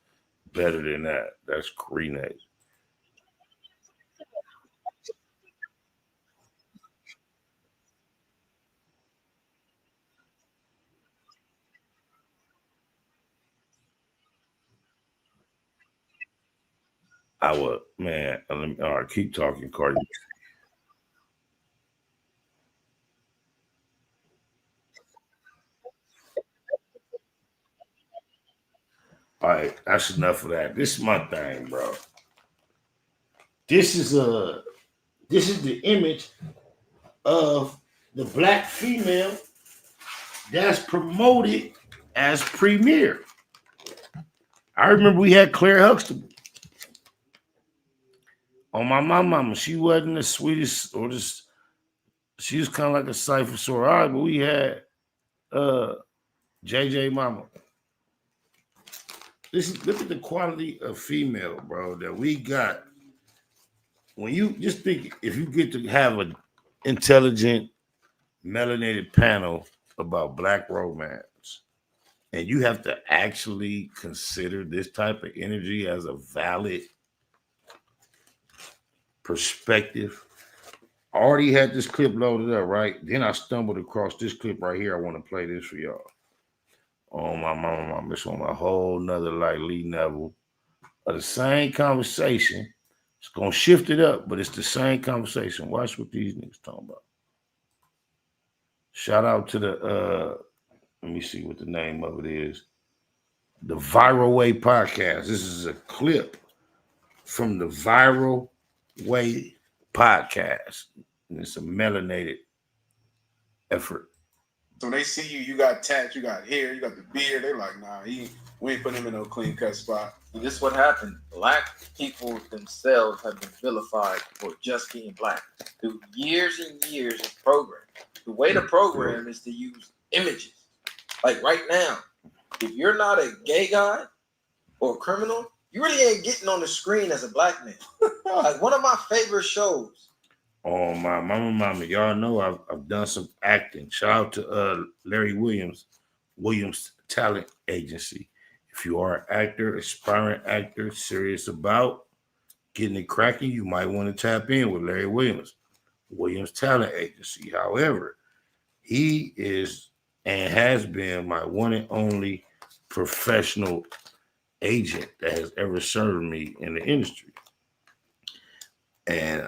Speaker 4: better than that. That's Kreenate. I would, man. All right, keep talking, Cardi. All right, that's enough of that. This is my thing, bro. This is a this is the image of the black female that's promoted as premier. I remember we had Claire Huxtable on my mama. She wasn't the sweetest or just she was kind of like a cipher sore. All right, but we had uh JJ Mama. Look at the quality of female, bro, that we got. When you just think if you get to have an intelligent, melanated panel about black romance, and you have to actually consider this type of energy as a valid perspective. I already had this clip loaded up, right? Then I stumbled across this clip right here. I want to play this for y'all. Oh my mama, it's on a whole nother like Lee Neville of the same conversation. It's gonna shift it up, but it's the same conversation. Watch what these niggas talking about. Shout out to the let me see what the name of it is. The Viral Way Podcast. This is a clip from the Viral Way Podcast. And it's a melanated effort.
Speaker 11: So when they see you, you got tats, you got hair, you got the beard. They're like, nah, we ain't putting him in no clean cut spot.
Speaker 12: And this is what happened. Black people themselves have been vilified for just being black through years and years of programming. The way to program is to use images. Like right now, if you're not a gay guy or a criminal, you really ain't getting on the screen as a black man. Like one of my favorite shows.
Speaker 4: Oh my mama, y'all know I've done some acting. Shout out to Larry Williams Talent Agency. If you are an actor, aspiring actor, serious about getting it cracking, you might want to tap in with Larry Williams Talent Agency. However, he is and has been my one and only professional agent that has ever served me in the industry. And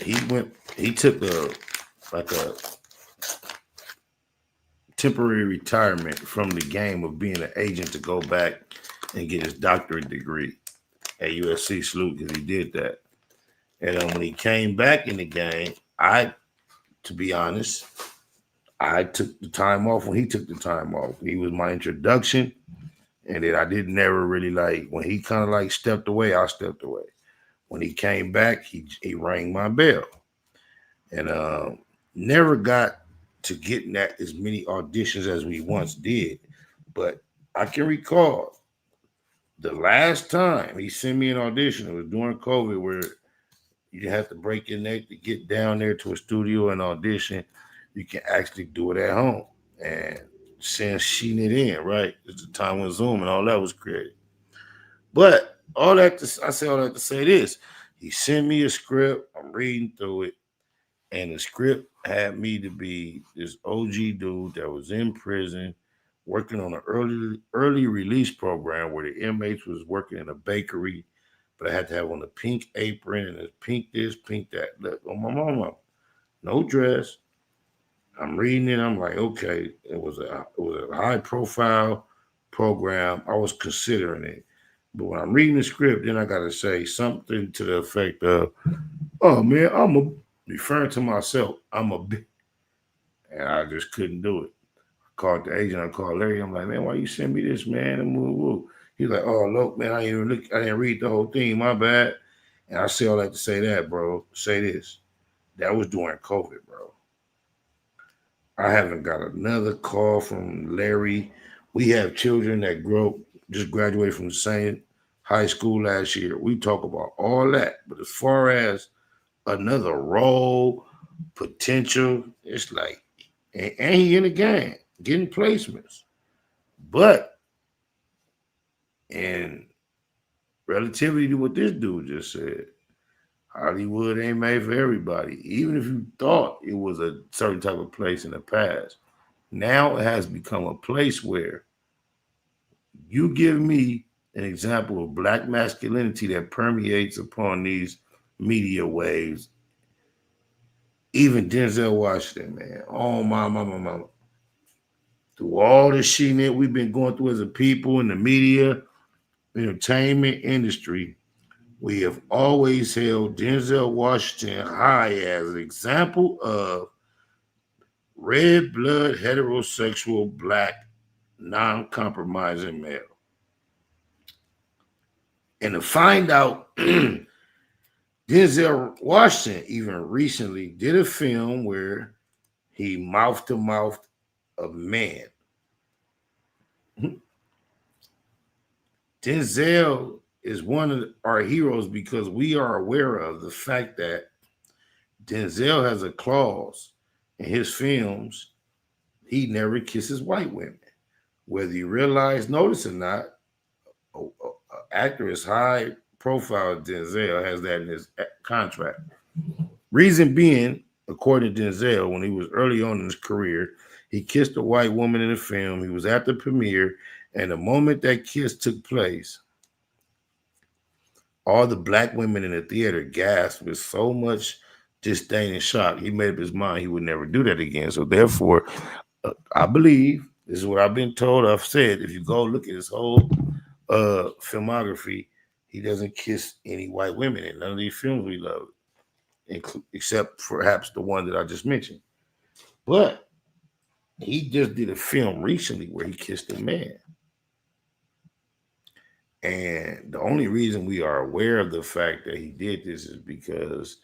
Speaker 4: he took a temporary retirement from the game of being an agent to go back and get his doctorate degree at USC. Salute, because he did that. And when he came back in the game, to be honest, I took the time off when he took the time off. He was my introduction, and then I didn't never really when he kind of stepped away, I stepped away. When he came back, he rang my bell, and never got to getting at as many auditions as we once did. But I can recall the last time he sent me an audition, it was during COVID, where you have to break your neck to get down there to a studio and audition. You can actually do it at home. And since sheeting it in, right? It's the time when Zoom and all that was created. But I say all that to say this. He sent me a script. I'm reading through it. And the script had me to be this OG dude that was in prison working on an early release program where the inmates was working in a bakery, but I had to have on a pink apron and a pink this, pink that. Look, on my mama, no dress. I'm reading it. I'm like, okay, it was a high profile program. I was considering it, but when I'm reading the script, then I got to say something to the effect of, "Oh man, referring to myself, I'm a bit," and I just couldn't do it. I called the agent. I called Larry. I'm like, "Man, why you send me this, man?" And woo woo. He's like, "Oh, look, man, I didn't read the whole thing. My bad." And I say all that to say that, bro. Say this. That was during COVID, bro. I haven't got another call from Larry. We have children that just graduated from the same high school last year. We talk about all that. But as far as another role, potential, it's like, and he in the game, getting placements. But in relativity to what this dude just said, Hollywood ain't made for everybody. Even if you thought it was a certain type of place in the past, now it has become a place where you give me an example of black masculinity that permeates upon these media waves. Even Denzel Washington, man. Oh, my mama. Through all the shit that we've been going through as a people in the media, entertainment industry, we have always held Denzel Washington high as an example of red blood, heterosexual, black, non-compromising male. And to find out, Denzel Washington even recently did a film where he mouth-to-mouth a man. Denzel is one of our heroes because we are aware of the fact that Denzel has a clause in his films. He never kisses white women. Whether you notice or not, an actor as high profile as Denzel has that in his contract. Reason being, according to Denzel, when he was early on in his career, he kissed a white woman in the film. He was at the premiere, and the moment that kiss took place, all the black women in the theater gasped with so much disdain and shock. He made up his mind he would never do that again. So therefore, I believe, this is what I've been told, I've said, if you go look at his whole filmography, he doesn't kiss any white women in none of these films we love, except perhaps the one that I just mentioned. But he just did a film recently where he kissed a man. And the only reason we are aware of the fact that he did this is because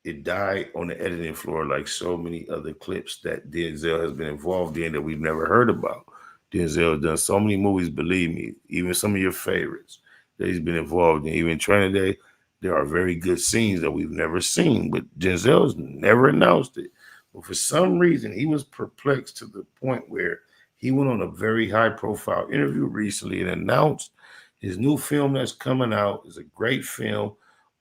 Speaker 4: it died on the editing floor like so many other clips that Denzel has been involved in that we've never heard about. Denzel has done so many movies, believe me, even some of your favorites that he's been involved in. Even Training Day, there are very good scenes that we've never seen, but Denzel's never announced it. But for some reason, he was perplexed to the point where he went on a very high-profile interview recently and announced his new film that's coming out is a great film,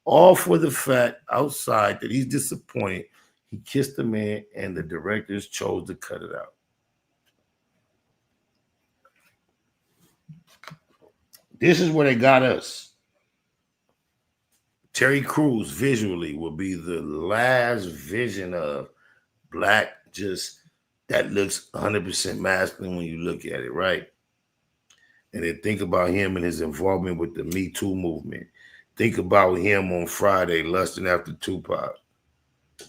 Speaker 4: all for the fact outside that he's disappointed he kissed a man and the directors chose to cut it out. This is where they got us. Terry Crews visually will be the last vision of black, just that looks 100% masculine when you look at it, right? And then think about him and his involvement with the Me Too movement. Think about him on Friday lusting after Tupac.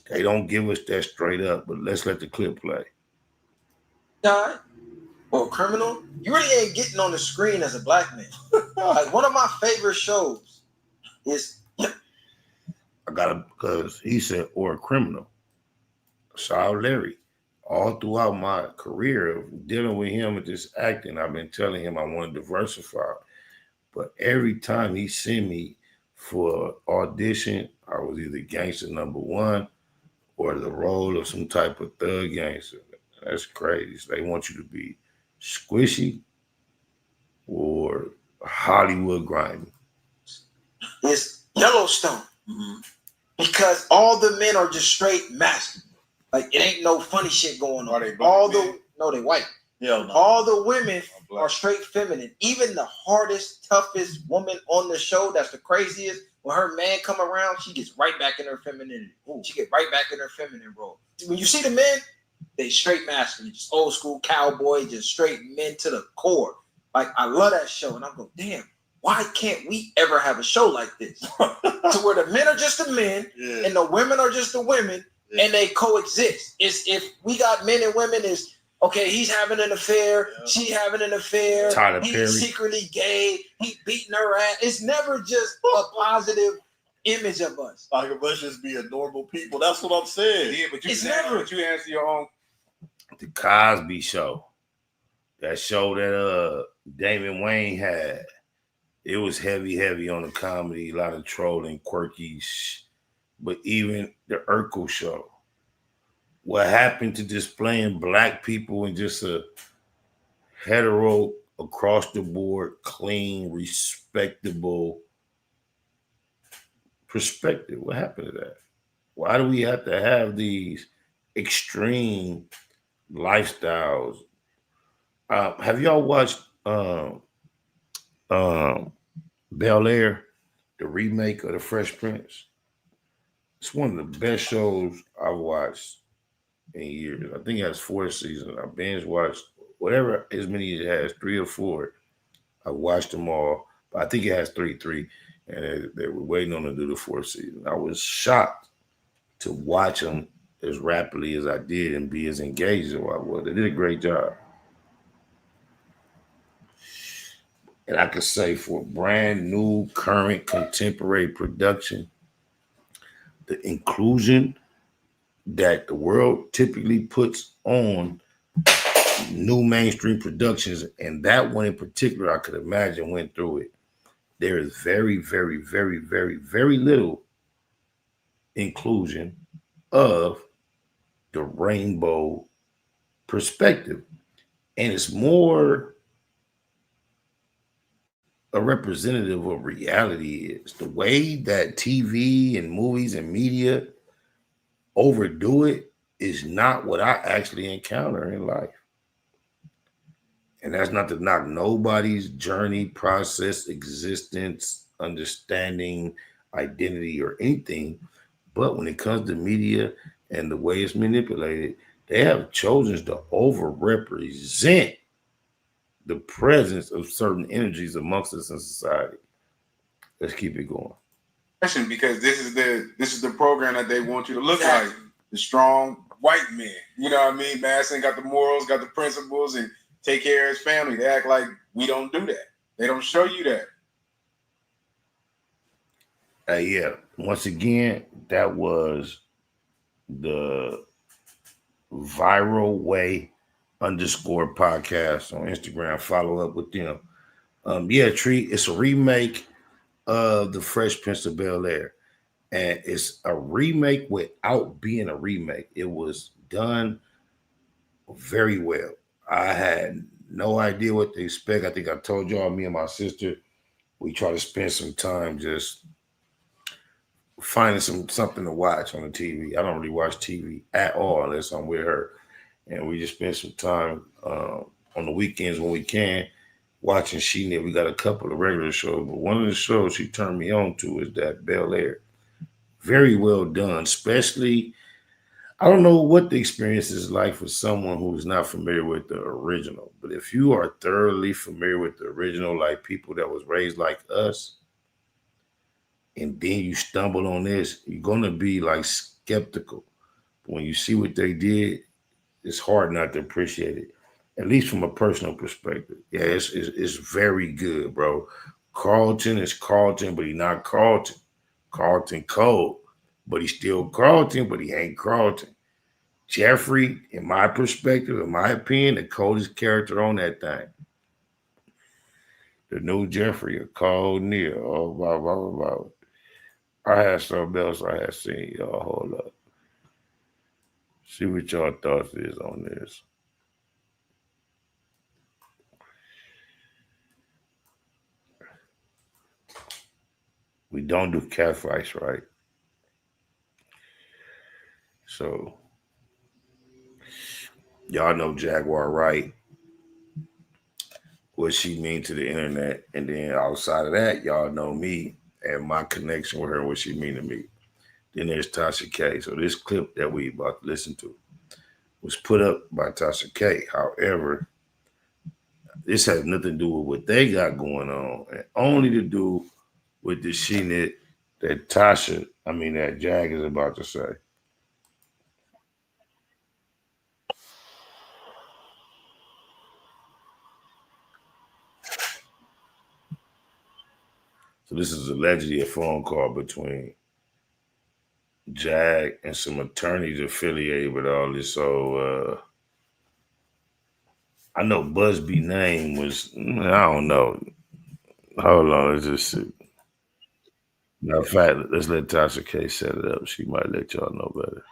Speaker 4: They don't give us that straight up, but let's let the clip play.
Speaker 12: Guy or a criminal, you really ain't getting on the screen as a black man. Like one of my favorite shows is
Speaker 4: I got him because he said, or a criminal. Shout out Larry. All throughout my career of dealing with him with this acting, I've been telling him I want to diversify. But every time he sent me for audition, I was either gangster number one or the role of some type of thug gangster. That's crazy. So they want you to be squishy or Hollywood grimy.
Speaker 12: It's Yellowstone. Mm-hmm. Because all the men are just straight masculine. Like it ain't no funny shit going on. They white. Yeah, no. All the women are straight feminine. Even the hardest, toughest woman on the show, that's the craziest. When her man come around, she gets right back in her femininity. She get right back in her feminine role. When you see the men, they straight masculine, just old school cowboy, just straight men to the core. Like I love that show, and I'm going, damn. Why can't we ever have a show like this? To where the men are just the men and the women are just the women and they coexist. It's if we got men and women is okay, he's having an affair, she having an affair, he's secretly gay, he beating her ass. It's never just a positive image of us.
Speaker 13: Like if us just be a normal people. That's what I'm saying.
Speaker 11: Yeah, but you answer your own.
Speaker 4: The Cosby Show. That show that Damon Wayne had. It was heavy on the comedy, a lot of trolling, quirky, but even the Urkel Show. What happened to displaying black people in just a hetero, across the board, clean, respectable perspective? What happened to that? Why do we have to have these extreme lifestyles? Have y'all watched Bel Air, the remake of The Fresh Prince? It's one of the best shows I've watched in years. I think it has 4 seasons. I binge watched whatever as many it has, 3 or 4. I watched them all, but I think it has 3, and they were waiting on to do the 4th season. I was shocked to watch them as rapidly as I did and be as engaged as I was. They did a great job. And I could say for brand new, current, contemporary production, the inclusion that the world typically puts on new mainstream productions, and that one in particular, I could imagine went through it. There is very, very, very, very, very little inclusion of the rainbow perspective. And it's more a representative of reality is. The way that TV and movies and media overdo it is not what I actually encounter in life. And that's not to knock nobody's journey, process, existence, understanding, identity, or anything. But when it comes to media and the way it's manipulated, they have chosen to overrepresent the presence of certain energies amongst us in society. Let's keep it going.
Speaker 11: Because this is the program that they want you to look like, the strong white man. You know what I mean? Madison got the morals, got the principles, and take care of his family. They act like we don't do that. They don't show you that.
Speaker 4: Yeah. Once again, that was the Viral Way _ podcast on Instagram. Follow up with them. Tree, it's a remake of The Fresh Prince of Bel Air. And it's a remake without being a remake. It was done very well. I had no idea what to expect. I think I told y'all, me and my sister, we try to spend some time just finding something to watch on the TV. I don't really watch TV at all unless I'm with her. And we just spend some time on the weekends when we can watching She-Knit. We got a couple of regular shows, but one of the shows she turned me on to is that Bel Air. Very well done, especially I don't know what the experience is like for someone who is not familiar with the original, but if you are thoroughly familiar with the original, like people that was raised like us, and then you stumble on this, you're gonna be like skeptical. When you see what they did, it's hard not to appreciate it, at least from a personal perspective. Yeah, it's very good, bro. Carlton is Carlton, but he not Carlton. Carlton Cole, but he's still Carlton, but he ain't Carlton. Jeffrey, in my perspective, in my opinion, the coldest character on that thing. The new Jeffrey, a cold Neil. Oh, blah, blah, blah, blah. I had something else I had seen. Y'all hold up. See what y'all thoughts is on this. We don't do catfights, right? So y'all know Jaguar Wright, what she mean to the internet, and then outside of that, y'all know me and my connection with her, what she mean to me. Then there's Tasha K. So this clip that we about to listen to was put up by Tasha K. However, this has nothing to do with what they got going on, and only to do with the shit that that Jag is about to say. So this is allegedly a phone call between Jag and some attorneys affiliated with all this. So I know Busby name was, I don't know. Hold on, let's just see. Matter of fact, let's let Tasha K set it up. She might let y'all know better.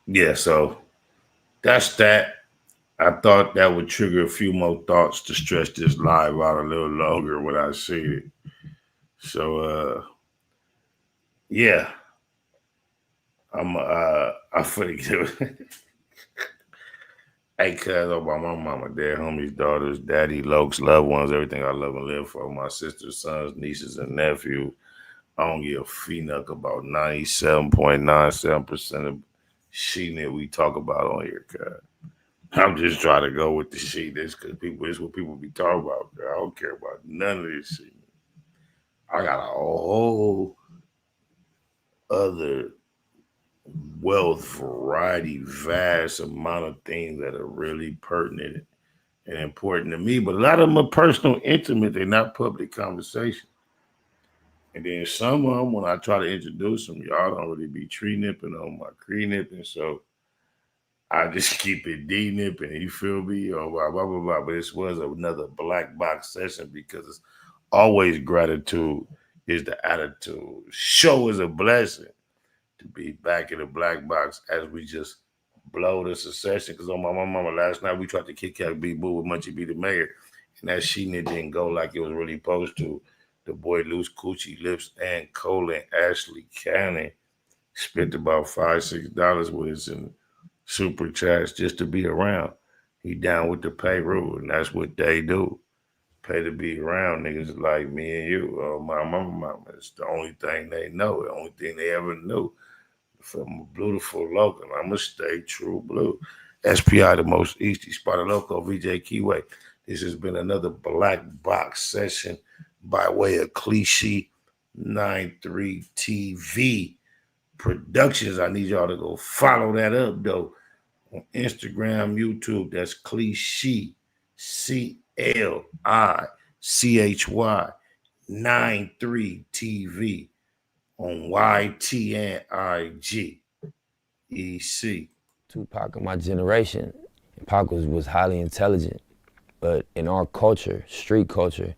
Speaker 4: Yeah, so that's that. I thought that would trigger a few more thoughts to stretch this live out a little longer when I see it. So yeah, I forget. Hey, cuz about my mama, dad, homies, daughters, daddy, lokes, loved ones, everything I love and live for. My sisters, sons, nieces, and nephews. I don't give a phenuck about 97.97% of shit that we talk about on here, cuz. I'm just trying to go with the shit. This because people, this what people be talking about. Cuz. I don't care about none of this shit. I got a whole other wealth, variety, vast amount of things that are really pertinent and important to me. But a lot of them are personal, intimate. They're not public conversation. And then some of them, when I try to introduce them, y'all don't really be tree nipping on my cree nipping. So I just keep it D nipping. You feel me? Or blah, blah, blah, blah. But this was another black box session because it's always gratitude is the attitude. Show is a blessing to be back in the black box as we just blow the succession. Because on my mama last night, we tried to kick out B Boo with Munchie B the mayor. And that shit didn't go like it was really supposed to. The boy Loose Coochie Lips and Cole and Ashley Cannon spent about $5-6 with us in super chats just to be around. He down with the pay rule, and that's what they do. Pay to be around niggas like me and you. My mama. It's the only thing they know, the only thing they ever knew. From a beautiful local, I'ma stay true blue. SPI, the most easty, Spder Loc, VJ Keyway. This has been another Black Box session by way of Cliche 93 TV Productions. I need y'all to go follow that up, though, on Instagram, YouTube. That's Cliche, CLICHY 93 TV on YT and IG. EC.
Speaker 14: Tupac of my generation, Pac was highly intelligent, but in our culture, street culture,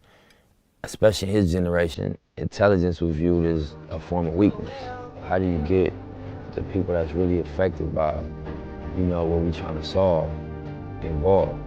Speaker 14: especially his generation, intelligence was viewed as a form of weakness. How do you get the people that's really affected by, what we're trying to solve involved?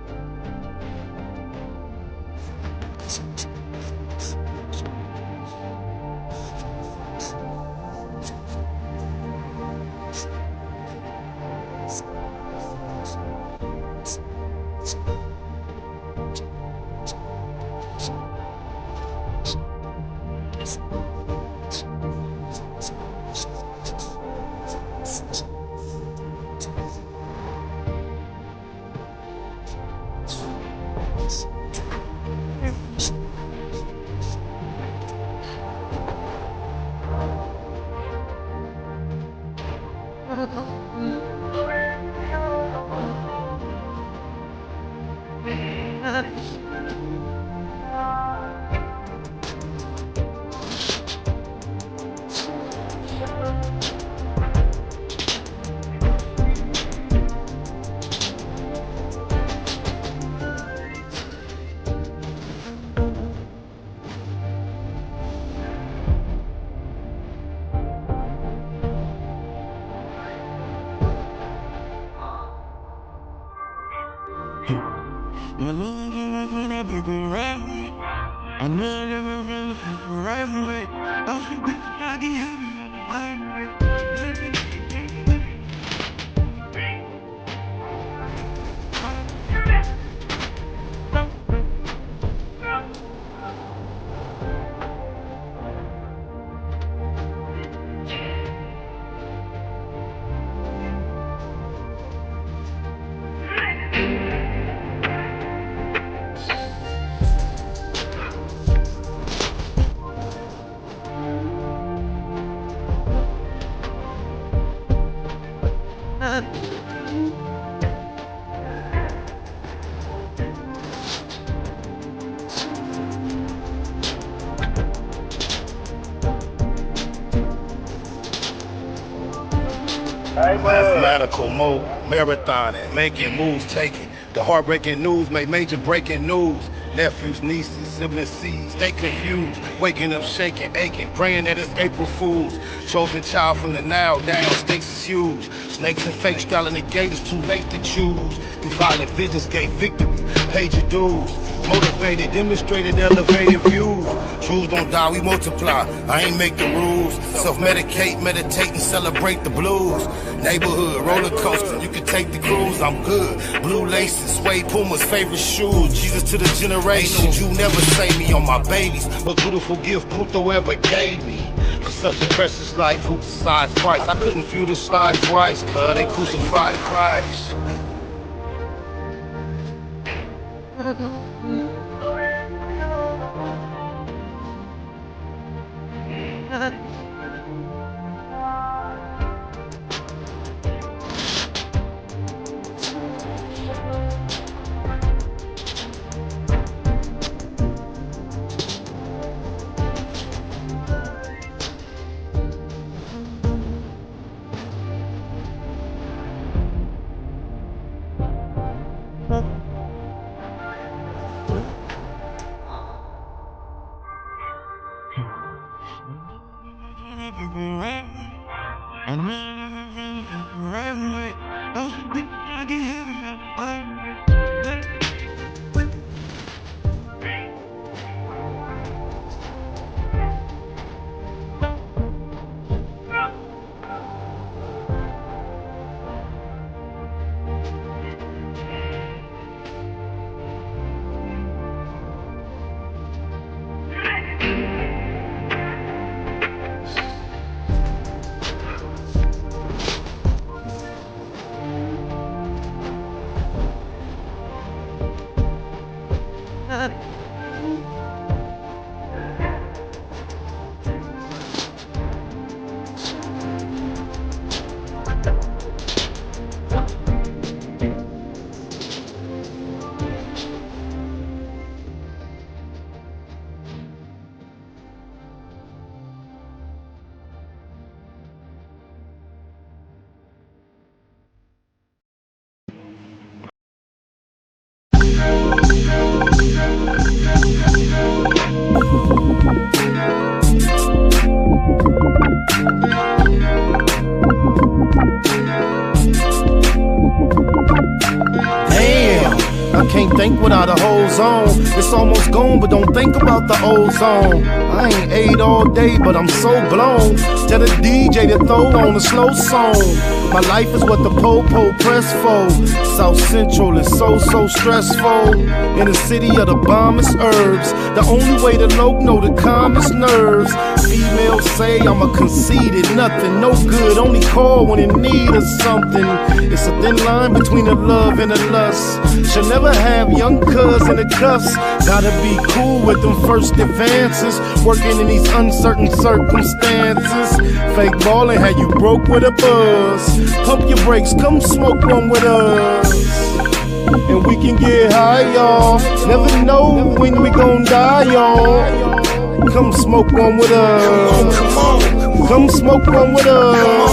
Speaker 2: Mathematical mode, marathoning, making moves, taking the heartbreaking news, make major breaking news. Nephews, nieces, siblings, seeds, stay confused. Waking up, shaking, aching, praying that it's April Fools. Chosen child from the now, down, stakes is huge. Snakes and fake styling the gate, it's too late to choose. These violent visions gave victory, paid your dues. Motivated, demonstrated, elevated views. Truths don't die, we multiply. I ain't make the rules. Self-medicate, meditate, and celebrate the blues. Neighborhood, roller coaster, you can take the cruise, I'm good. Blue laces, suede Puma's favorite shoes. Jesus to the generations, you never save me on my babies. What beautiful gift Puto ever gave me. For such a precious life, who decides Christ? I couldn't feel the slide twice, cause they crucified Christ.
Speaker 4: think without a whole zone. It's almost gone, but don't think about the ozone. I ain't ate all day, but I'm so blown. Tell the DJ to throw on a slow song. My life is what the po-po press for. South Central is so stressful. In the city of the bombest herbs, the only way to low know the calmest nerves. Females say I'm a conceited nothing, no good, only call when in need of something. It's a thin line between the love and the lust. Should never have young cuz in the cuffs. Gotta be cool with them first advances. Working in these uncertain circumstances. Fake ballin' had you broke with a buzz. Pump your brakes, come smoke one with us. And we can get high, y'all. Never know when we gon' die, y'all. Come smoke one with us. Come smoke one with us.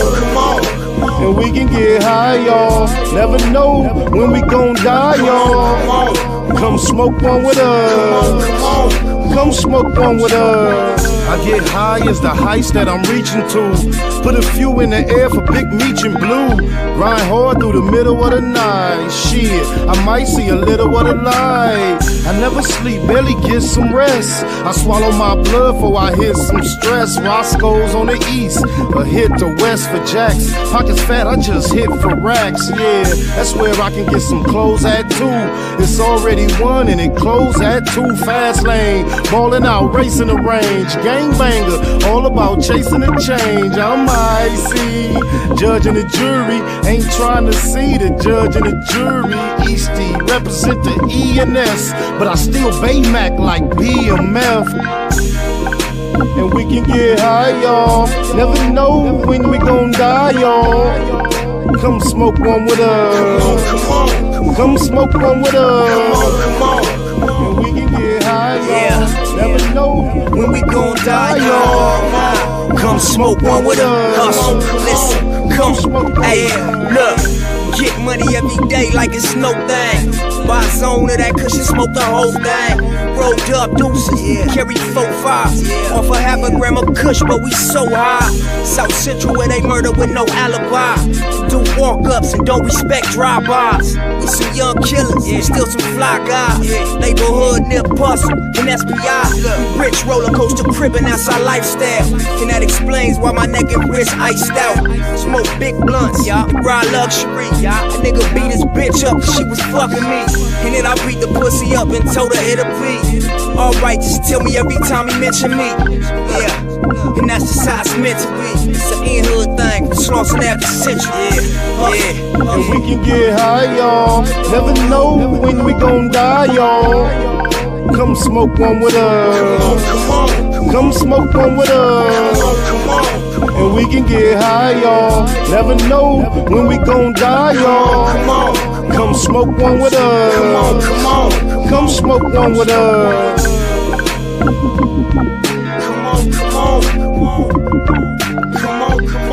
Speaker 4: And we can get high, y'all. Never know when we gon' die, y'all. Come smoke one with us. Come smoke one with us. I get high as the heights that I'm reaching to. Put a few in the air for Big Meech and Blue. Grind hard through the middle of the night. Shit, I might see a little of the light. I never sleep, barely get some rest. I swallow my blood before I hit some stress. Roscoe's on the east, a hit the west for jacks. Pockets fat, I just hit for racks. Yeah, that's where I can get some clothes at too. It's already 1 and it closed at 2. Fast lane, ballin' out, racing the range. Gangbanger, all about chasing the change. I'm icy, judge and the jury ain't trying to see the judge and the jury. Eastie represent the E&S, but I still Baymac like BMF. And we can get high, y'all. Never know when we gon' die, y'all. Come smoke one with us. Come smoke one with us. And we can get high, y'all. Never know when we gon' die, y'all.
Speaker 15: Come smoke one with us. Listen, come smoke. Hey, look. Get money every day like it's no thing. Buy a zone of that cushion, smoke the whole thing. Rolled up deuces, carry 4-5. Off a half a gram of kush, but we so high. South Central where they murder with no alibi. Do walk-ups and don't respect drive-bys. We some young killers, still some fly guys. Neighborhood near Bustle and SPI. Rich roller coaster cribbing, that's our lifestyle. And that explains why my neck and wrist iced out. Smoke big blunts, ride luxury. A nigga beat his bitch up cause she was fucking me. And then I beat the pussy up and told her it'll be alright, just tell me every time he mention me. Yeah, and that's just how it's meant to be. It's an in-hood thing, Slauson after century. Yeah.
Speaker 4: And we can get high, y'all. Never know when we gon' die, y'all. Come smoke one with us. Come smoke one with us. And we can get high, y'all. Never know when we gon' die, y'all. Come smoke one with us. Come smoke one with us.
Speaker 15: Come on, come on, come on. Come on, come on.